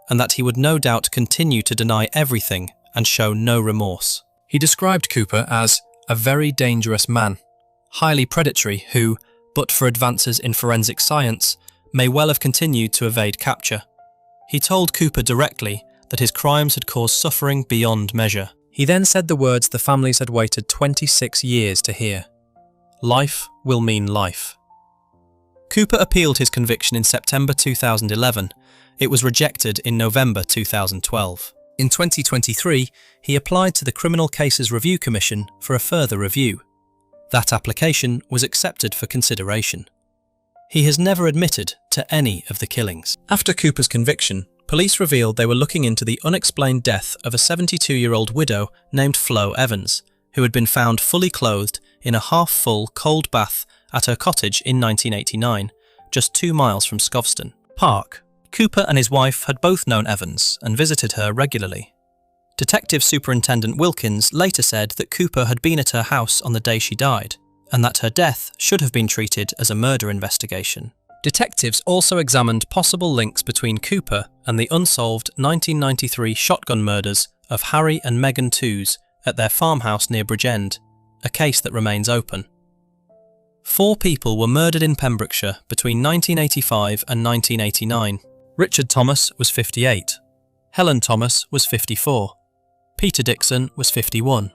and that he would no doubt continue to deny everything and show no remorse. He described Cooper as a very dangerous man, highly predatory who, but for advances in forensic science, may well have continued to evade capture. He told Cooper directly that his crimes had caused suffering beyond measure. He then said the words the families had waited 26 years to hear. Life will mean life. Cooper appealed his conviction in September 2011. It was rejected in November 2012. In 2023, he applied to the Criminal Cases Review Commission for a further review. That application was accepted for consideration. He has never admitted to any of the killings. After Cooper's conviction, police revealed they were looking into the unexplained death of a 72-year-old widow named Flo Evans, who had been found fully clothed in a half-full cold bath at her cottage in 1989, just 2 miles from Scovston Park. Cooper and his wife had both known Evans and visited her regularly. Detective Superintendent Wilkins later said that Cooper had been at her house on the day she died, and that her death should have been treated as a murder investigation. Detectives also examined possible links between Cooper and the unsolved 1993 shotgun murders of Harry and Megan Toos at their farmhouse near Bridgend, a case that remains open. 4 people were murdered in Pembrokeshire between 1985 and 1989. Richard Thomas was 58. Helen Thomas was 54. Peter Dixon was 51.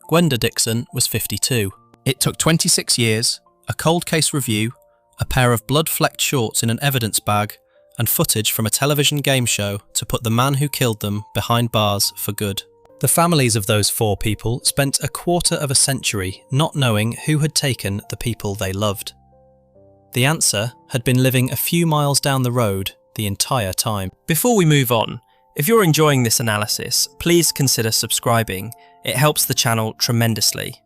Gwenda Dixon was 52. It took 26 years, a cold case review, a pair of blood-flecked shorts in an evidence bag, and footage from a television game show to put the man who killed them behind bars for good. The families of those 4 people spent a quarter of a century not knowing who had taken the people they loved. The answer had been living a few miles down the road the entire time. Before we move on, if you're enjoying this analysis, please consider subscribing. It helps the channel tremendously.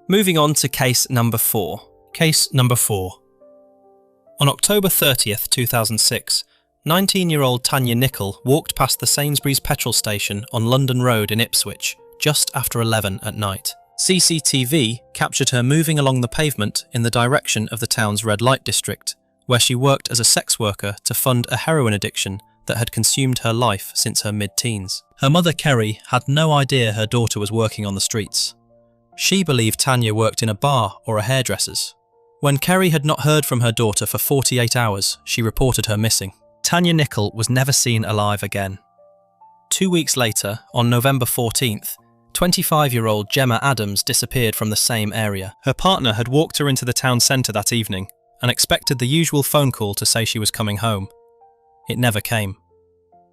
Moving on to case number 4. Case number 4. On October 30th, 2006, 19-year-old Tanya Nicol walked past the Sainsbury's petrol station on London Road in Ipswich just after 11 at night. CCTV captured her moving along the pavement in the direction of the town's red light district, where she worked as a sex worker to fund a heroin addiction that had consumed her life since her mid-teens. Her mother, Kerry, had no idea her daughter was working on the streets. She believed Tanya worked in a bar or a hairdresser's. When Kerry had not heard from her daughter for 48 hours, she reported her missing. Tanya Nicol was never seen alive again. 2 weeks later, on November 14th, 25-year-old Gemma Adams disappeared from the same area. Her partner had walked her into the town centre that evening and expected the usual phone call to say she was coming home. It never came.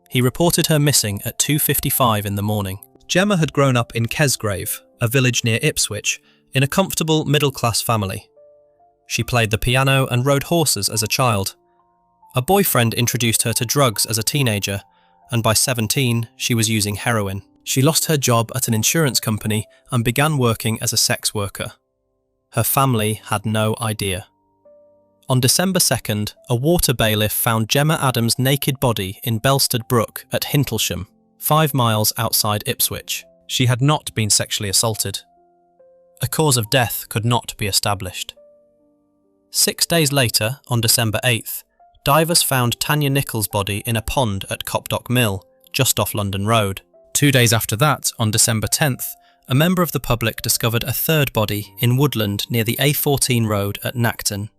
He reported her missing at 2:55 in the morning. Gemma had grown up in Kesgrave, a village near Ipswich, in a comfortable middle-class family. She played the piano and rode horses as a child. A boyfriend introduced her to drugs as a teenager, and by 17 she was using heroin. She lost her job at an insurance company and began working as a sex worker. Her family had no idea. On December 2nd, a water bailiff found Gemma Adams' naked body in Belstead Brook at Hintlesham, 5 miles outside Ipswich. She had not been sexually assaulted. A cause of death could not be established. 6 days later, on December 8th, divers found Tanya Nicol's body in a pond at Copdock Mill, just off London Road. 2 days after that, on December 10th, a member of the public discovered a third body in woodland near the A14 road at Nacton.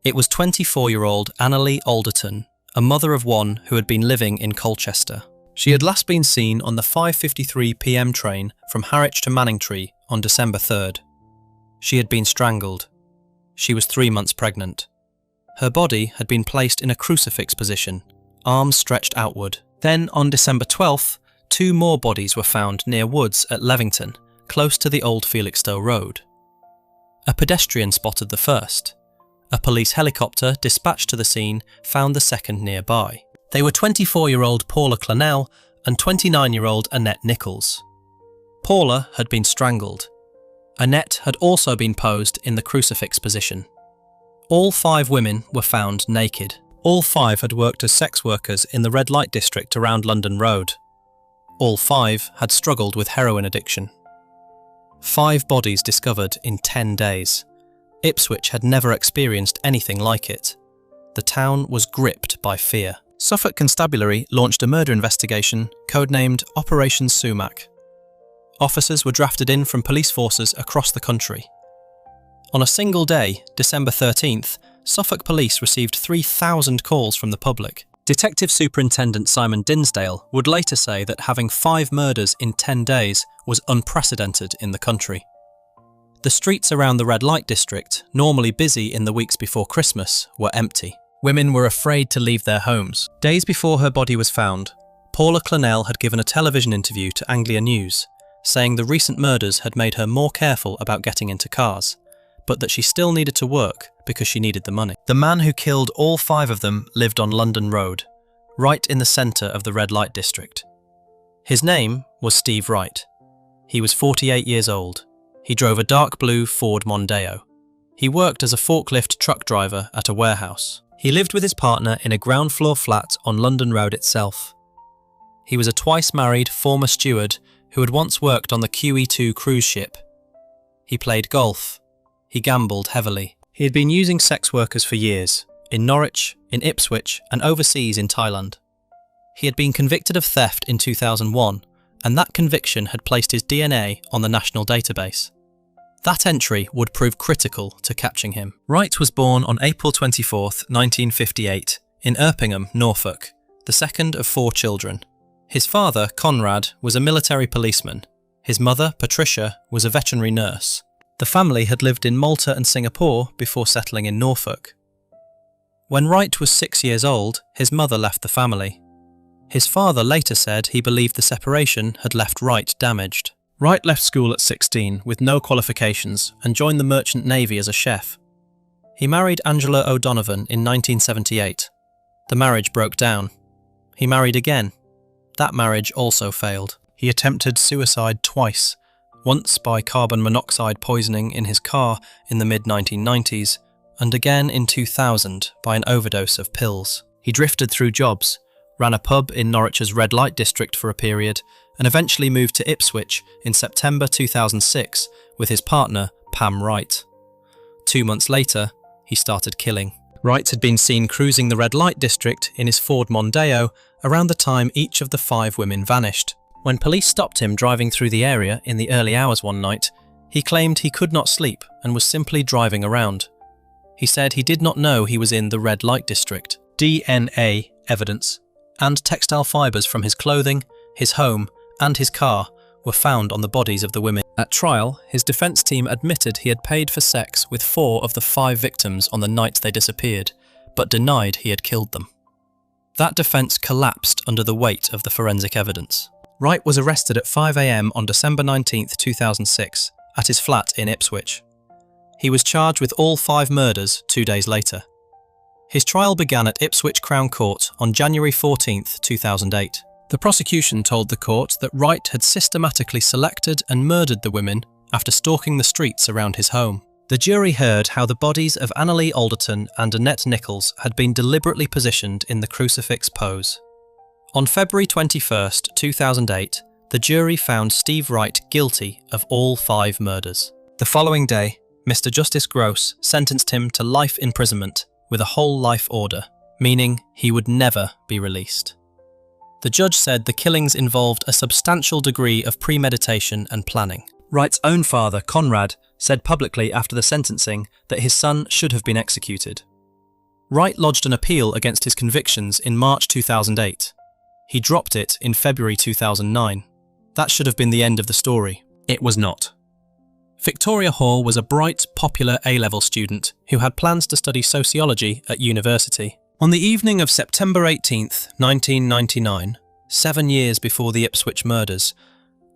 It was 24-year-old Annalie Alderton, a mother of 1 who had been living in Colchester. She had last been seen on the 5:53 p.m. train from Harwich to Manningtree on December 3rd. She had been strangled. She was 3 months pregnant. Her body had been placed in a crucifix position, arms stretched outward. Then, on December 12th, 2 more bodies were found near woods at Levington, close to the old Felixstowe Road. A pedestrian spotted the first. A police helicopter dispatched to the scene found the second nearby. They were 24-year-old Paula Clennell and 29-year-old Annette Nichols. Paula had been strangled. Annette had also been posed in the crucifix position. All 5 women were found naked. All 5 had worked as sex workers in the red light district around London Road. All 5 had struggled with heroin addiction. 5 bodies discovered in 10 days. Ipswich had never experienced anything like it. The town was gripped by fear. Suffolk Constabulary launched a murder investigation codenamed Operation Sumac. Officers were drafted in from police forces across the country. On a single day, December 13th, Suffolk Police received 3,000 calls from the public. Detective Superintendent Simon Dinsdale would later say that having 5 murders in 10 days was unprecedented in the country. The streets around the red light district, normally busy in the weeks before Christmas, were empty. Women were afraid to leave their homes. Days before her body was found, Paula Clennell had given a television interview to Anglia News, saying the recent murders had made her more careful about getting into cars, but that she still needed to work because she needed the money. The man who killed all 5 of them lived on London Road, right in the centre of the red light district. His name was Steve Wright. He was 48 years old. He drove a dark blue Ford Mondeo. He worked as a forklift truck driver at a warehouse. He lived with his partner in a ground floor flat on London Road itself. He was a twice married former steward who had once worked on the QE2 cruise ship. He played golf. He gambled heavily. He had been using sex workers for years, in Norwich, in Ipswich, and overseas in Thailand. He had been convicted of theft in 2001, and that conviction had placed his DNA on the national database. That entry would prove critical to catching him. Wright was born on April 24, 1958, in Erpingham, Norfolk, the second of 4 children. His father, Conrad, was a military policeman. His mother, Patricia, was a veterinary nurse. The family had lived in Malta and Singapore before settling in Norfolk. When Wright was 6 years old, his mother left the family. His father later said he believed the separation had left Wright damaged. Wright left school at 16 with no qualifications and joined the Merchant Navy as a chef. He married Angela O'Donovan in 1978. The marriage broke down. He married again. That marriage also failed. He attempted suicide twice, once by carbon monoxide poisoning in his car in the mid-1990s, and again in 2000 by an overdose of pills. He drifted through jobs, ran a pub in Norwich's red light district for a period, and eventually moved to Ipswich in September 2006 with his partner, Pam Wright. 2 months later, he started killing. Wright had been seen cruising the red light district in his Ford Mondeo around the time each of the 5 women vanished. When police stopped him driving through the area in the early hours one night, he claimed he could not sleep and was simply driving around. He said he did not know he was in the red light district. DNA evidence and textile fibres from his clothing, his home, and his car were found on the bodies of the women. At trial, his defence team admitted he had paid for sex with 4 of the 5 victims on the night they disappeared, but denied he had killed them. That defence collapsed under the weight of the forensic evidence. Wright was arrested at 5 a.m. on December 19, 2006, at his flat in Ipswich. He was charged with all 5 murders 2 days later. His trial began at Ipswich Crown Court on January 14, 2008. The prosecution told the court that Wright had systematically selected and murdered the women after stalking the streets around his home. The jury heard how the bodies of Annalee Alderton and Annette Nichols had been deliberately positioned in the crucifix pose. On February 21, 2008, the jury found Steve Wright guilty of all 5 murders. The following day, Mr. Justice Gross sentenced him to life imprisonment with a whole life order, meaning he would never be released. The judge said the killings involved a substantial degree of premeditation and planning. Wright's own father, Conrad, said publicly after the sentencing that his son should have been executed. Wright lodged an appeal against his convictions in March 2008. He dropped it in February 2009. That should have been the end of the story. It was not. Victoria Hall was a bright, popular A-level student who had plans to study sociology at university. On the evening of September 18, 1999, 7 years before the Ipswich murders,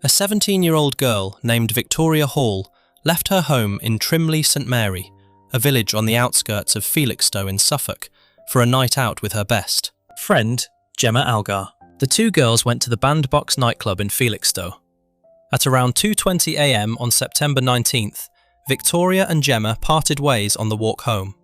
a 17-year-old girl named Victoria Hall left her home in Trimley St Mary, a village on the outskirts of Felixstowe in Suffolk, for a night out with her best friend, Gemma Algar. The 2 girls went to the Bandbox nightclub in Felixstowe. At around 2:20 a.m. on September 19th, Victoria and Gemma parted ways on the walk home.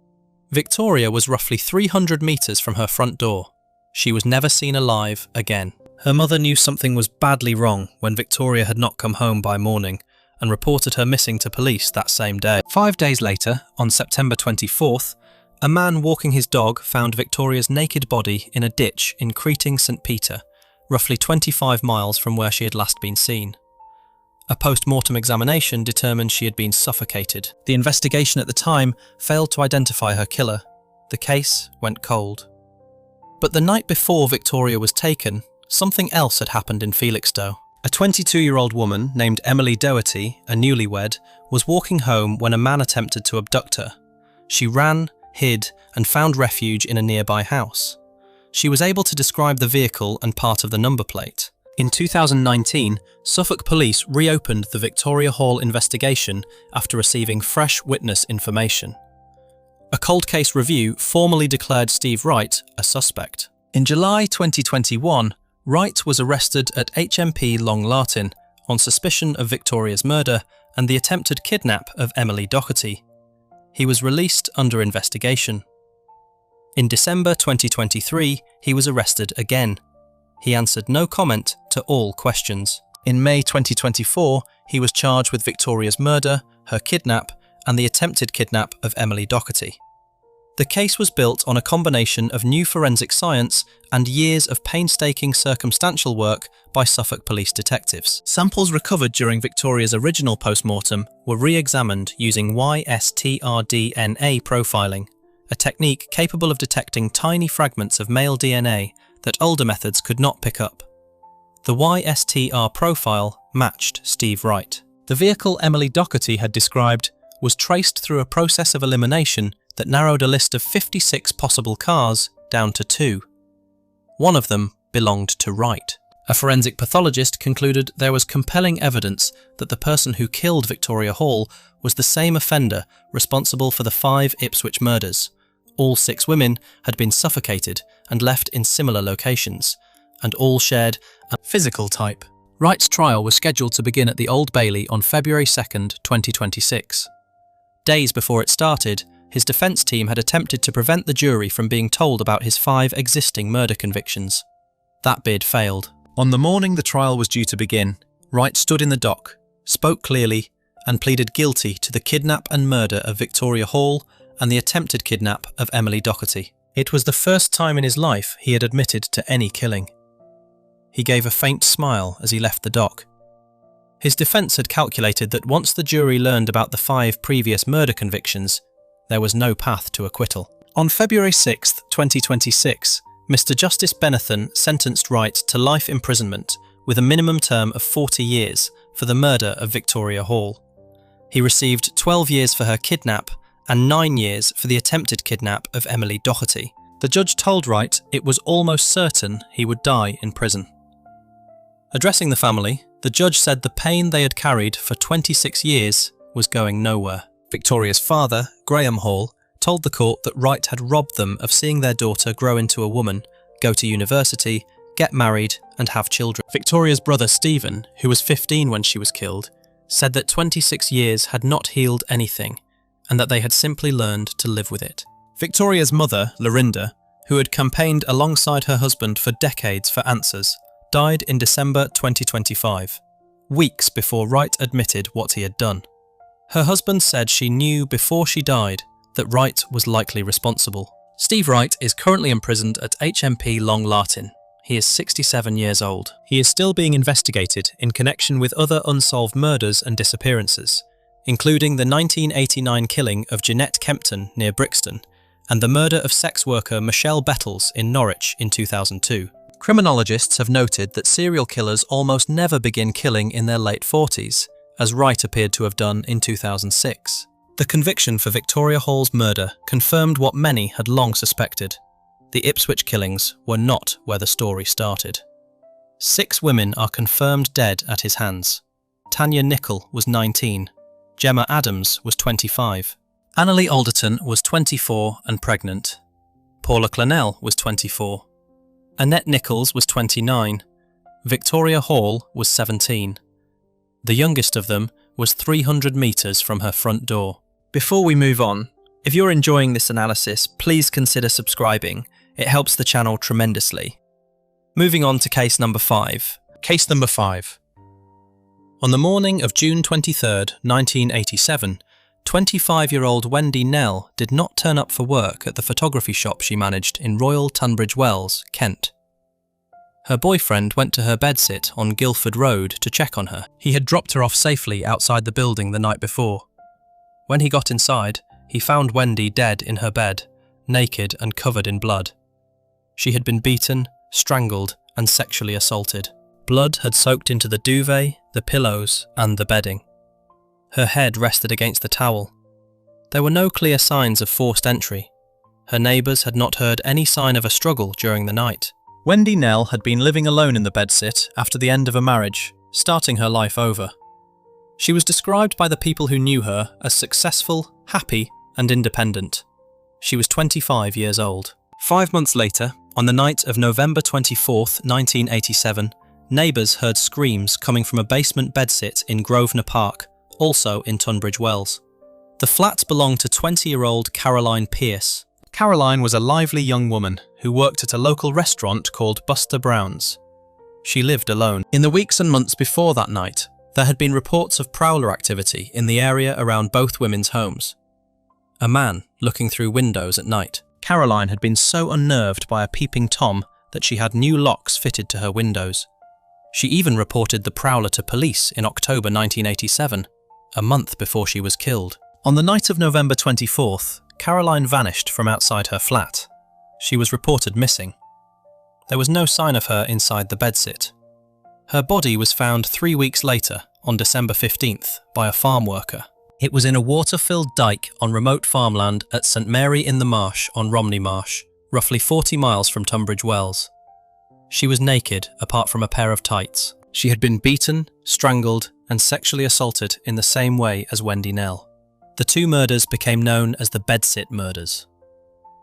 Victoria was roughly 300 metres from her front door. She was never seen alive again. Her mother knew something was badly wrong when Victoria had not come home by morning and reported her missing to police that same day. 5 days later, on September 24th, a man walking his dog found Victoria's naked body in a ditch in Creeting St Peter, roughly 25 miles from where she had last been seen. A post-mortem examination determined she had been suffocated. The investigation at the time failed to identify her killer. The case went cold. But the night before Victoria was taken, something else had happened in Felixstowe. A 22-year-old woman named Emily Doherty, a newlywed, was walking home when a man attempted to abduct her. She ran, hid, and found refuge in a nearby house. She was able to describe the vehicle and part of the number plate. In 2019, Suffolk Police reopened the Victoria Hall investigation after receiving fresh witness information. A cold case review formally declared Steve Wright a suspect. In July 2021, Wright was arrested at HMP Long Lartin on suspicion of Victoria's murder and the attempted kidnap of Emily Doherty. He was released under investigation. In December 2023, he was arrested again. He answered no comment to all questions. In May 2024, he was charged with Victoria's murder, her kidnap, and the attempted kidnap of Emily Doherty. The case was built on a combination of new forensic science and years of painstaking circumstantial work by Suffolk police detectives. Samples recovered during Victoria's original post-mortem were re-examined using YSTRDNA profiling, a technique capable of detecting tiny fragments of male DNA that older methods could not pick up. The YSTR profile matched Steve Wright. The vehicle Emily Doherty had described was traced through a process of elimination that narrowed a list of 56 possible cars down to 2. One of them belonged to Wright. A forensic pathologist concluded there was compelling evidence that the person who killed Victoria Hall was the same offender responsible for the 5 Ipswich murders. All 6 women had been suffocated and left in similar locations, and all shared a physical type. Wright's trial was scheduled to begin at the Old Bailey on February 2nd, 2026. Days before it started, his defence team had attempted to prevent the jury from being told about his 5 existing murder convictions. That bid failed. On the morning the trial was due to begin, Wright stood in the dock, spoke clearly, and pleaded guilty to the kidnap and murder of Victoria Hall and the attempted kidnap of Emily Doherty. It was the first time in his life he had admitted to any killing. He gave a faint smile as he left the dock. His defence had calculated that once the jury learned about the 5 previous murder convictions, there was no path to acquittal. On February 6, 2026, Mr. Justice Benathan sentenced Wright to life imprisonment with a minimum term of 40 years for the murder of Victoria Hall. He received 12 years for her kidnap and 9 years for the attempted kidnap of Emily Doherty. The judge told Wright it was almost certain he would die in prison. Addressing the family, the judge said the pain they had carried for 26 years was going nowhere. Victoria's father, Graham Hall, told the court that Wright had robbed them of seeing their daughter grow into a woman, go to university, get married and have children. Victoria's brother Stephen, who was 15 when she was killed, said that 26 years had not healed anything and that they had simply learned to live with it. Victoria's mother, Lorinda, who had campaigned alongside her husband for decades for answers, died in December 2025, weeks before Wright admitted what he had done. Her husband said she knew before she died that Wright was likely responsible. Steve Wright is currently imprisoned at HMP Long Lartin. He is 67 years old. He is still being investigated in connection with other unsolved murders and disappearances, including the 1989 killing of Jeanette Kempton near Brixton and the murder of sex worker Michelle Bettles in Norwich in 2002. Criminologists have noted that serial killers almost never begin killing in their late 40s, as Wright appeared to have done in 2006. The conviction for Victoria Hall's murder confirmed what many had long suspected. The Ipswich killings were not where the story started. 6 women are confirmed dead at his hands. Tanya Nicol was 19. Gemma Adams was 25. Annalie Alderton was 24 and pregnant. Paula Clennell was 24. Annette Nichols was 29. Victoria Hall was 17. The youngest of them was 300 metres from her front door. Before we move on, if you're enjoying this analysis, please consider subscribing. It helps the channel tremendously. Moving on to case number 5. Case number 5. On the morning of June 23rd, 1987, 25-year-old Wendy Nell did not turn up for work at the photography shop she managed in Royal Tunbridge Wells, Kent. Her boyfriend went to her bedsit on Guildford Road to check on her. He had dropped her off safely outside the building the night before. When he got inside, he found Wendy dead in her bed, naked and covered in blood. She had been beaten, strangled and sexually assaulted. Blood had soaked into the duvet, the pillows and the bedding. Her head rested against the towel. There were no clear signs of forced entry. Her neighbours had not heard any sign of a struggle during the night. Wendy Nell had been living alone in the bedsit after the end of a marriage, starting her life over. She was described by the people who knew her as successful, happy and independent. She was 25 years old. 5 months later, on the night of November 24th, 1987, neighbours heard screams coming from a basement bedsit in Grosvenor Park, also in Tunbridge Wells. The flat belonged to 20-year-old Caroline Pearce. Caroline was a lively young woman who worked at a local restaurant called Buster Brown's. She lived alone. In the weeks and months before that night, there had been reports of prowler activity in the area around both women's homes. A man looking through windows at night. Caroline had been so unnerved by a peeping Tom that she had new locks fitted to her windows. She even reported the prowler to police in October 1987, a month before she was killed. On the night of November 24th, Caroline vanished from outside her flat. She was reported missing. There was no sign of her inside the bedsit. Her body was found 3 weeks later, on December 15th, by a farm worker. It was in a water-filled dike on remote farmland at St Mary in the Marsh on Romney Marsh, roughly 40 miles from Tunbridge Wells. She was naked apart from a pair of tights. She had been beaten, strangled, and sexually assaulted in the same way as Wendy Knell. The two murders became known as the Bedsit murders.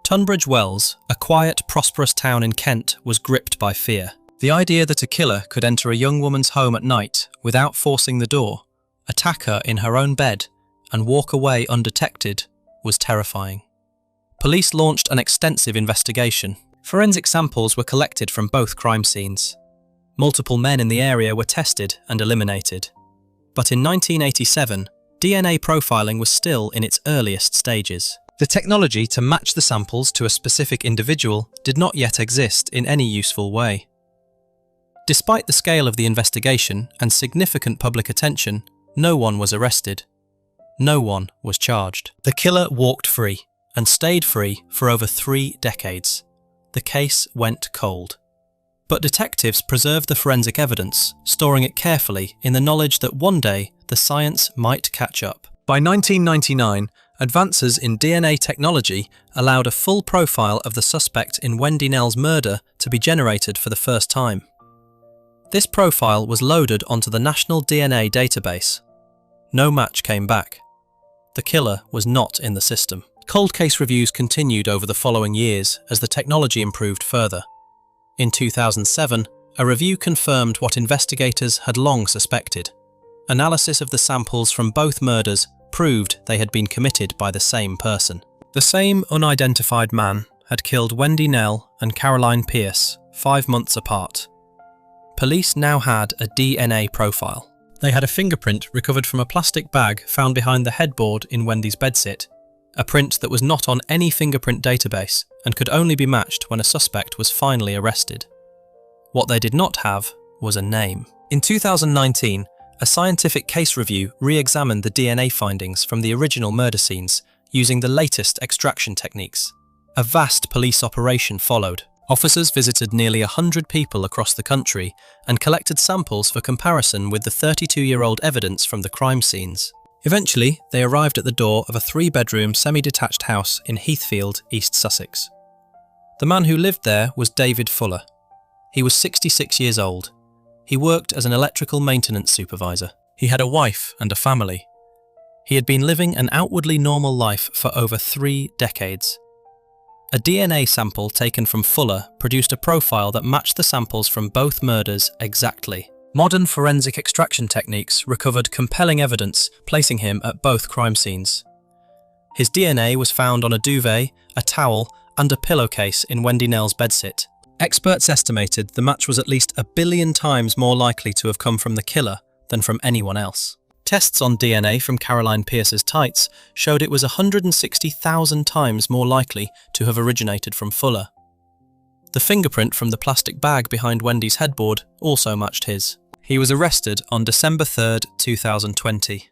Tunbridge Wells, a quiet, prosperous town in Kent, was gripped by fear. The idea that a killer could enter a young woman's home at night without forcing the door, attack her in her own bed, and walk away undetected was terrifying. Police launched an extensive investigation. Forensic samples were collected from both crime scenes. Multiple men in the area were tested and eliminated. But in 1987, DNA profiling was still in its earliest stages. The technology to match the samples to a specific individual did not yet exist in any useful way. Despite the scale of the investigation and significant public attention, no one was arrested. No one was charged. The killer walked free and stayed free for over 3 decades. The case went cold. But detectives preserved the forensic evidence, storing it carefully in the knowledge that one day the science might catch up. By 1999, advances in DNA technology allowed a full profile of the suspect in Wendy Knell's murder to be generated for the first time. This profile was loaded onto the National DNA database. No match came back. The killer was not in the system. Cold case reviews continued over the following years as the technology improved further. In 2007, a review confirmed what investigators had long suspected. Analysis of the samples from both murders proved they had been committed by the same person. The same unidentified man had killed Wendy Knell and Caroline Pierce 5 months apart. Police now had a DNA profile. They had a fingerprint recovered from a plastic bag found behind the headboard in Wendy's bedsit, a print that was not on any fingerprint database and could only be matched when a suspect was finally arrested. What they did not have was a name. In 2019, a scientific case review re-examined the DNA findings from the original murder scenes using the latest extraction techniques. A vast police operation followed. Officers visited nearly 100 people across the country and collected samples for comparison with the 32-year-old evidence from the crime scenes. Eventually, they arrived at the door of a 3-bedroom semi-detached house in Heathfield, East Sussex. The man who lived there was David Fuller. He was 66 years old. He worked as an electrical maintenance supervisor. He had a wife and a family. He had been living an outwardly normal life for over 3 decades. A DNA sample taken from Fuller produced a profile that matched the samples from both murders exactly. Modern forensic extraction techniques recovered compelling evidence, placing him at both crime scenes. His DNA was found on a duvet, a towel, and a pillowcase in Wendy Knell's bedsit. Experts estimated the match was at least 1 billion times more likely to have come from the killer than from anyone else. Tests on DNA from Caroline Pierce's tights showed it was 160,000 times more likely to have originated from Fuller. The fingerprint from the plastic bag behind Wendy's headboard also matched his. He was arrested on December 3, 2020.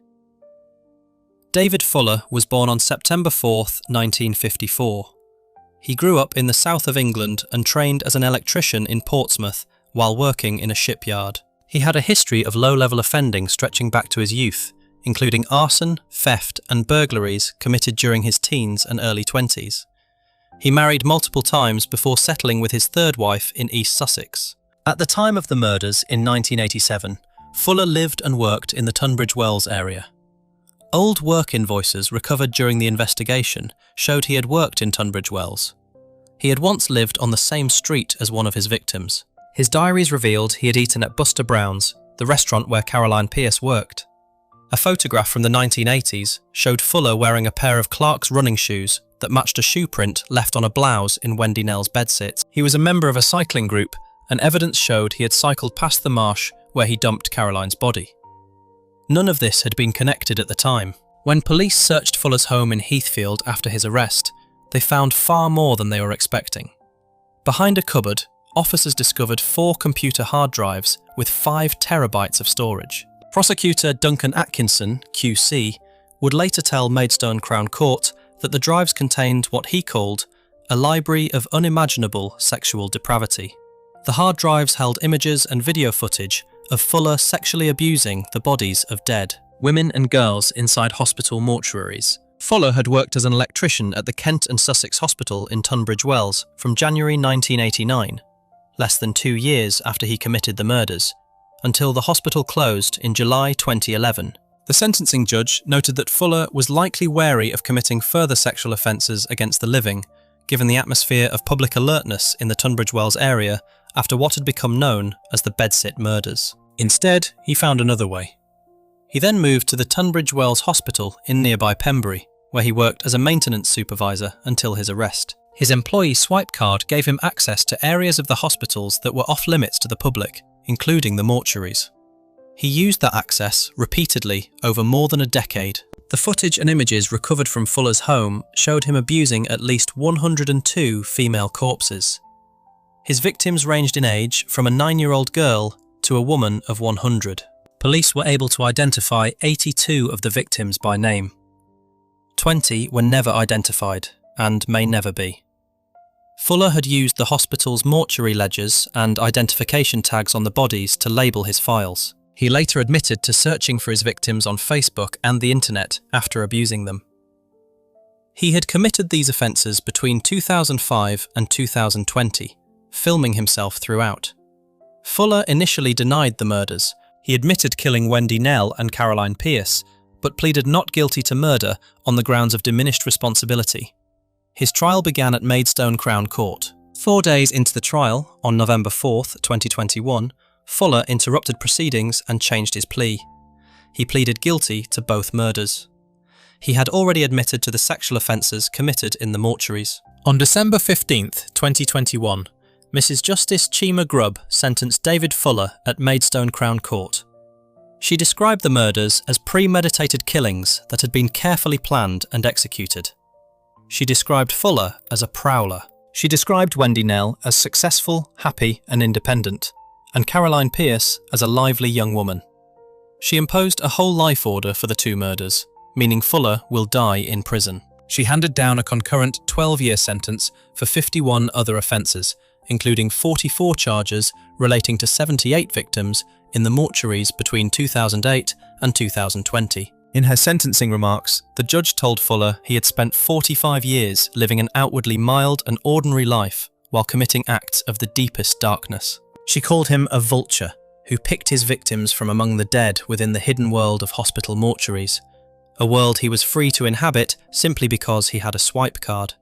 David Fuller was born on September 4, 1954. He grew up in the south of England and trained as an electrician in Portsmouth while working in a shipyard. He had a history of low-level offending stretching back to his youth, including arson, theft, and burglaries committed during his teens and early 20s. He married multiple times before settling with his third wife in East Sussex. At the time of the murders in 1987, Fuller lived and worked in the Tunbridge Wells area. Old work invoices recovered during the investigation showed he had worked in Tunbridge Wells. He had once lived on the same street as one of his victims. His diaries revealed he had eaten at Buster Brown's, the restaurant where Caroline Pierce worked. A photograph from the 1980s showed Fuller wearing a pair of Clark's running shoes that matched a shoe print left on a blouse in Wendy Knell's bedsit. He was a member of a cycling group, and evidence showed he had cycled past the marsh where he dumped Caroline's body. None of this had been connected at the time. When police searched Fuller's home in Heathfield after his arrest, they found far more than they were expecting. Behind a cupboard, officers discovered 4 computer hard drives with 5 terabytes of storage. Prosecutor Duncan Atkinson, QC, would later tell Maidstone Crown Court that the drives contained what he called a library of unimaginable sexual depravity. The hard drives held images and video footage of Fuller sexually abusing the bodies of dead women and girls inside hospital mortuaries. Fuller had worked as an electrician at the Kent and Sussex Hospital in Tunbridge Wells from January 1989 less than 2 years after he committed the murders, until the hospital closed in July 2011. The sentencing judge noted that Fuller was likely wary of committing further sexual offences against the living, given the atmosphere of public alertness in the Tunbridge Wells area after what had become known as the Bedsit murders. Instead, he found another way. He then moved to the Tunbridge Wells Hospital in nearby Pembury, where he worked as a maintenance supervisor until his arrest. His employee swipe card gave him access to areas of the hospitals that were off-limits to the public, including the mortuaries. He used that access repeatedly over more than a decade. The footage and images recovered from Fuller's home showed him abusing at least 102 female corpses. His victims ranged in age from a 9-year-old girl to a woman of 100. Police were able to identify 82 of the victims by name. 20 were never identified and may never be. Fuller had used the hospital's mortuary ledgers and identification tags on the bodies to label his files. He later admitted to searching for his victims on Facebook and the internet after abusing them. He had committed these offences between 2005 and 2020, filming himself throughout. Fuller initially denied the murders. He admitted killing Wendy Nell and Caroline Pierce, but pleaded not guilty to murder on the grounds of diminished responsibility. His trial began at Maidstone Crown Court. 4 days into the trial, on November 4, 2021, Fuller interrupted proceedings and changed his plea. He pleaded guilty to both murders. He had already admitted to the sexual offences committed in the mortuaries. On December 15, 2021, Mrs. Justice Chima Grubb sentenced David Fuller at Maidstone Crown Court. She described the murders as premeditated killings that had been carefully planned and executed. She described Fuller as a prowler. She described Wendy Nell as successful, happy and independent, and Caroline Pierce as a lively young woman. She imposed a whole life order for the 2 murders, meaning Fuller will die in prison. She handed down a concurrent 12-year sentence for 51 other offences, including 44 charges relating to 78 victims in the mortuaries between 2008 and 2020. In her sentencing remarks, the judge told Fuller he had spent 45 years living an outwardly mild and ordinary life while committing acts of the deepest darkness. She called him a vulture who picked his victims from among the dead within the hidden world of hospital mortuaries, a world he was free to inhabit simply because he had a swipe card.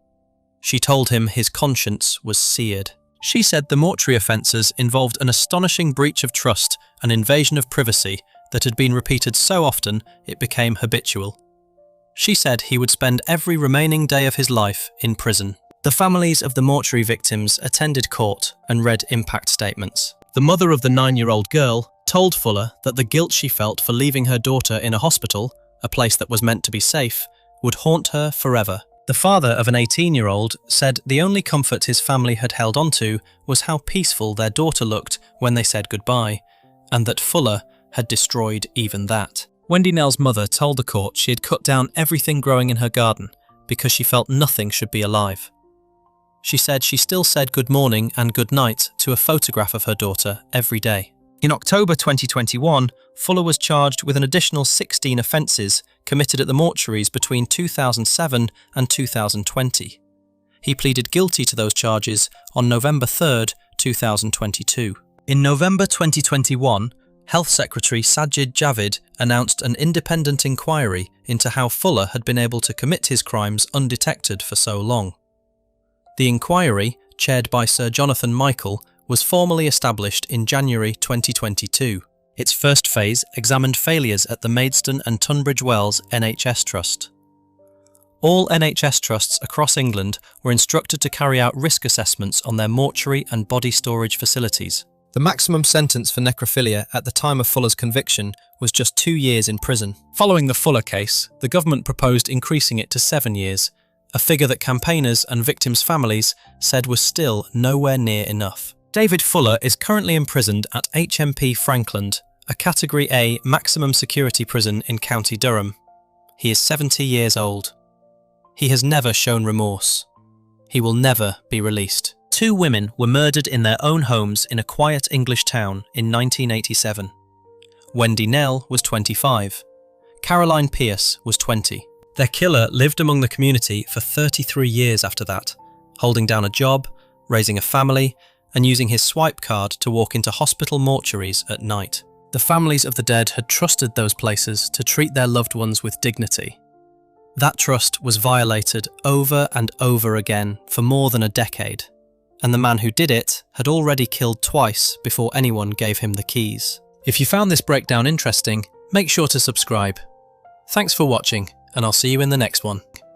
She told him his conscience was seared. She said the mortuary offences involved an astonishing breach of trust and invasion of privacy that had been repeated so often it became habitual. She said he would spend every remaining day of his life in prison. The families of the mortuary victims attended court and read impact statements. The mother of the 9-year-old girl told Fuller that the guilt she felt for leaving her daughter in a hospital, a place that was meant to be safe, would haunt her forever. The father of an 18-year-old said the only comfort his family had held onto was how peaceful their daughter looked when they said goodbye, and that Fuller had destroyed even that. Wendy Nell's mother told the court she had cut down everything growing in her garden because she felt nothing should be alive. She said she still said good morning and good night to a photograph of her daughter every day. In October 2021, Fuller was charged with an additional 16 offences committed at the mortuaries between 2007 and 2020. He pleaded guilty to those charges on November 3, 2022. In November 2021, Health Secretary Sajid Javid announced an independent inquiry into how Fuller had been able to commit his crimes undetected for so long. The inquiry, chaired by Sir Jonathan Michael, was formally established in January 2022. Its first phase examined failures at the Maidstone and Tunbridge Wells NHS Trust. All NHS trusts across England were instructed to carry out risk assessments on their mortuary and body storage facilities. The maximum sentence for necrophilia at the time of Fuller's conviction was just 2 years in prison. Following the Fuller case, the government proposed increasing it to 7 years, a figure that campaigners and victims' families said was still nowhere near enough. David Fuller is currently imprisoned at HMP Frankland, a Category A maximum security prison in County Durham. He is 70 years old. He has never shown remorse. He will never be released. 2 women were murdered in their own homes in a quiet English town in 1987. Wendy Nell was 25. Caroline Pierce was 20. Their killer lived among the community for 33 years after that, holding down a job, raising a family, and using his swipe card to walk into hospital mortuaries at night. The families of the dead had trusted those places to treat their loved ones with dignity. That trust was violated over and over again for more than a decade, and the man who did it had already killed twice before anyone gave him the keys. If you found this breakdown interesting, make sure to subscribe. Thanks for watching, and I'll see you in the next one.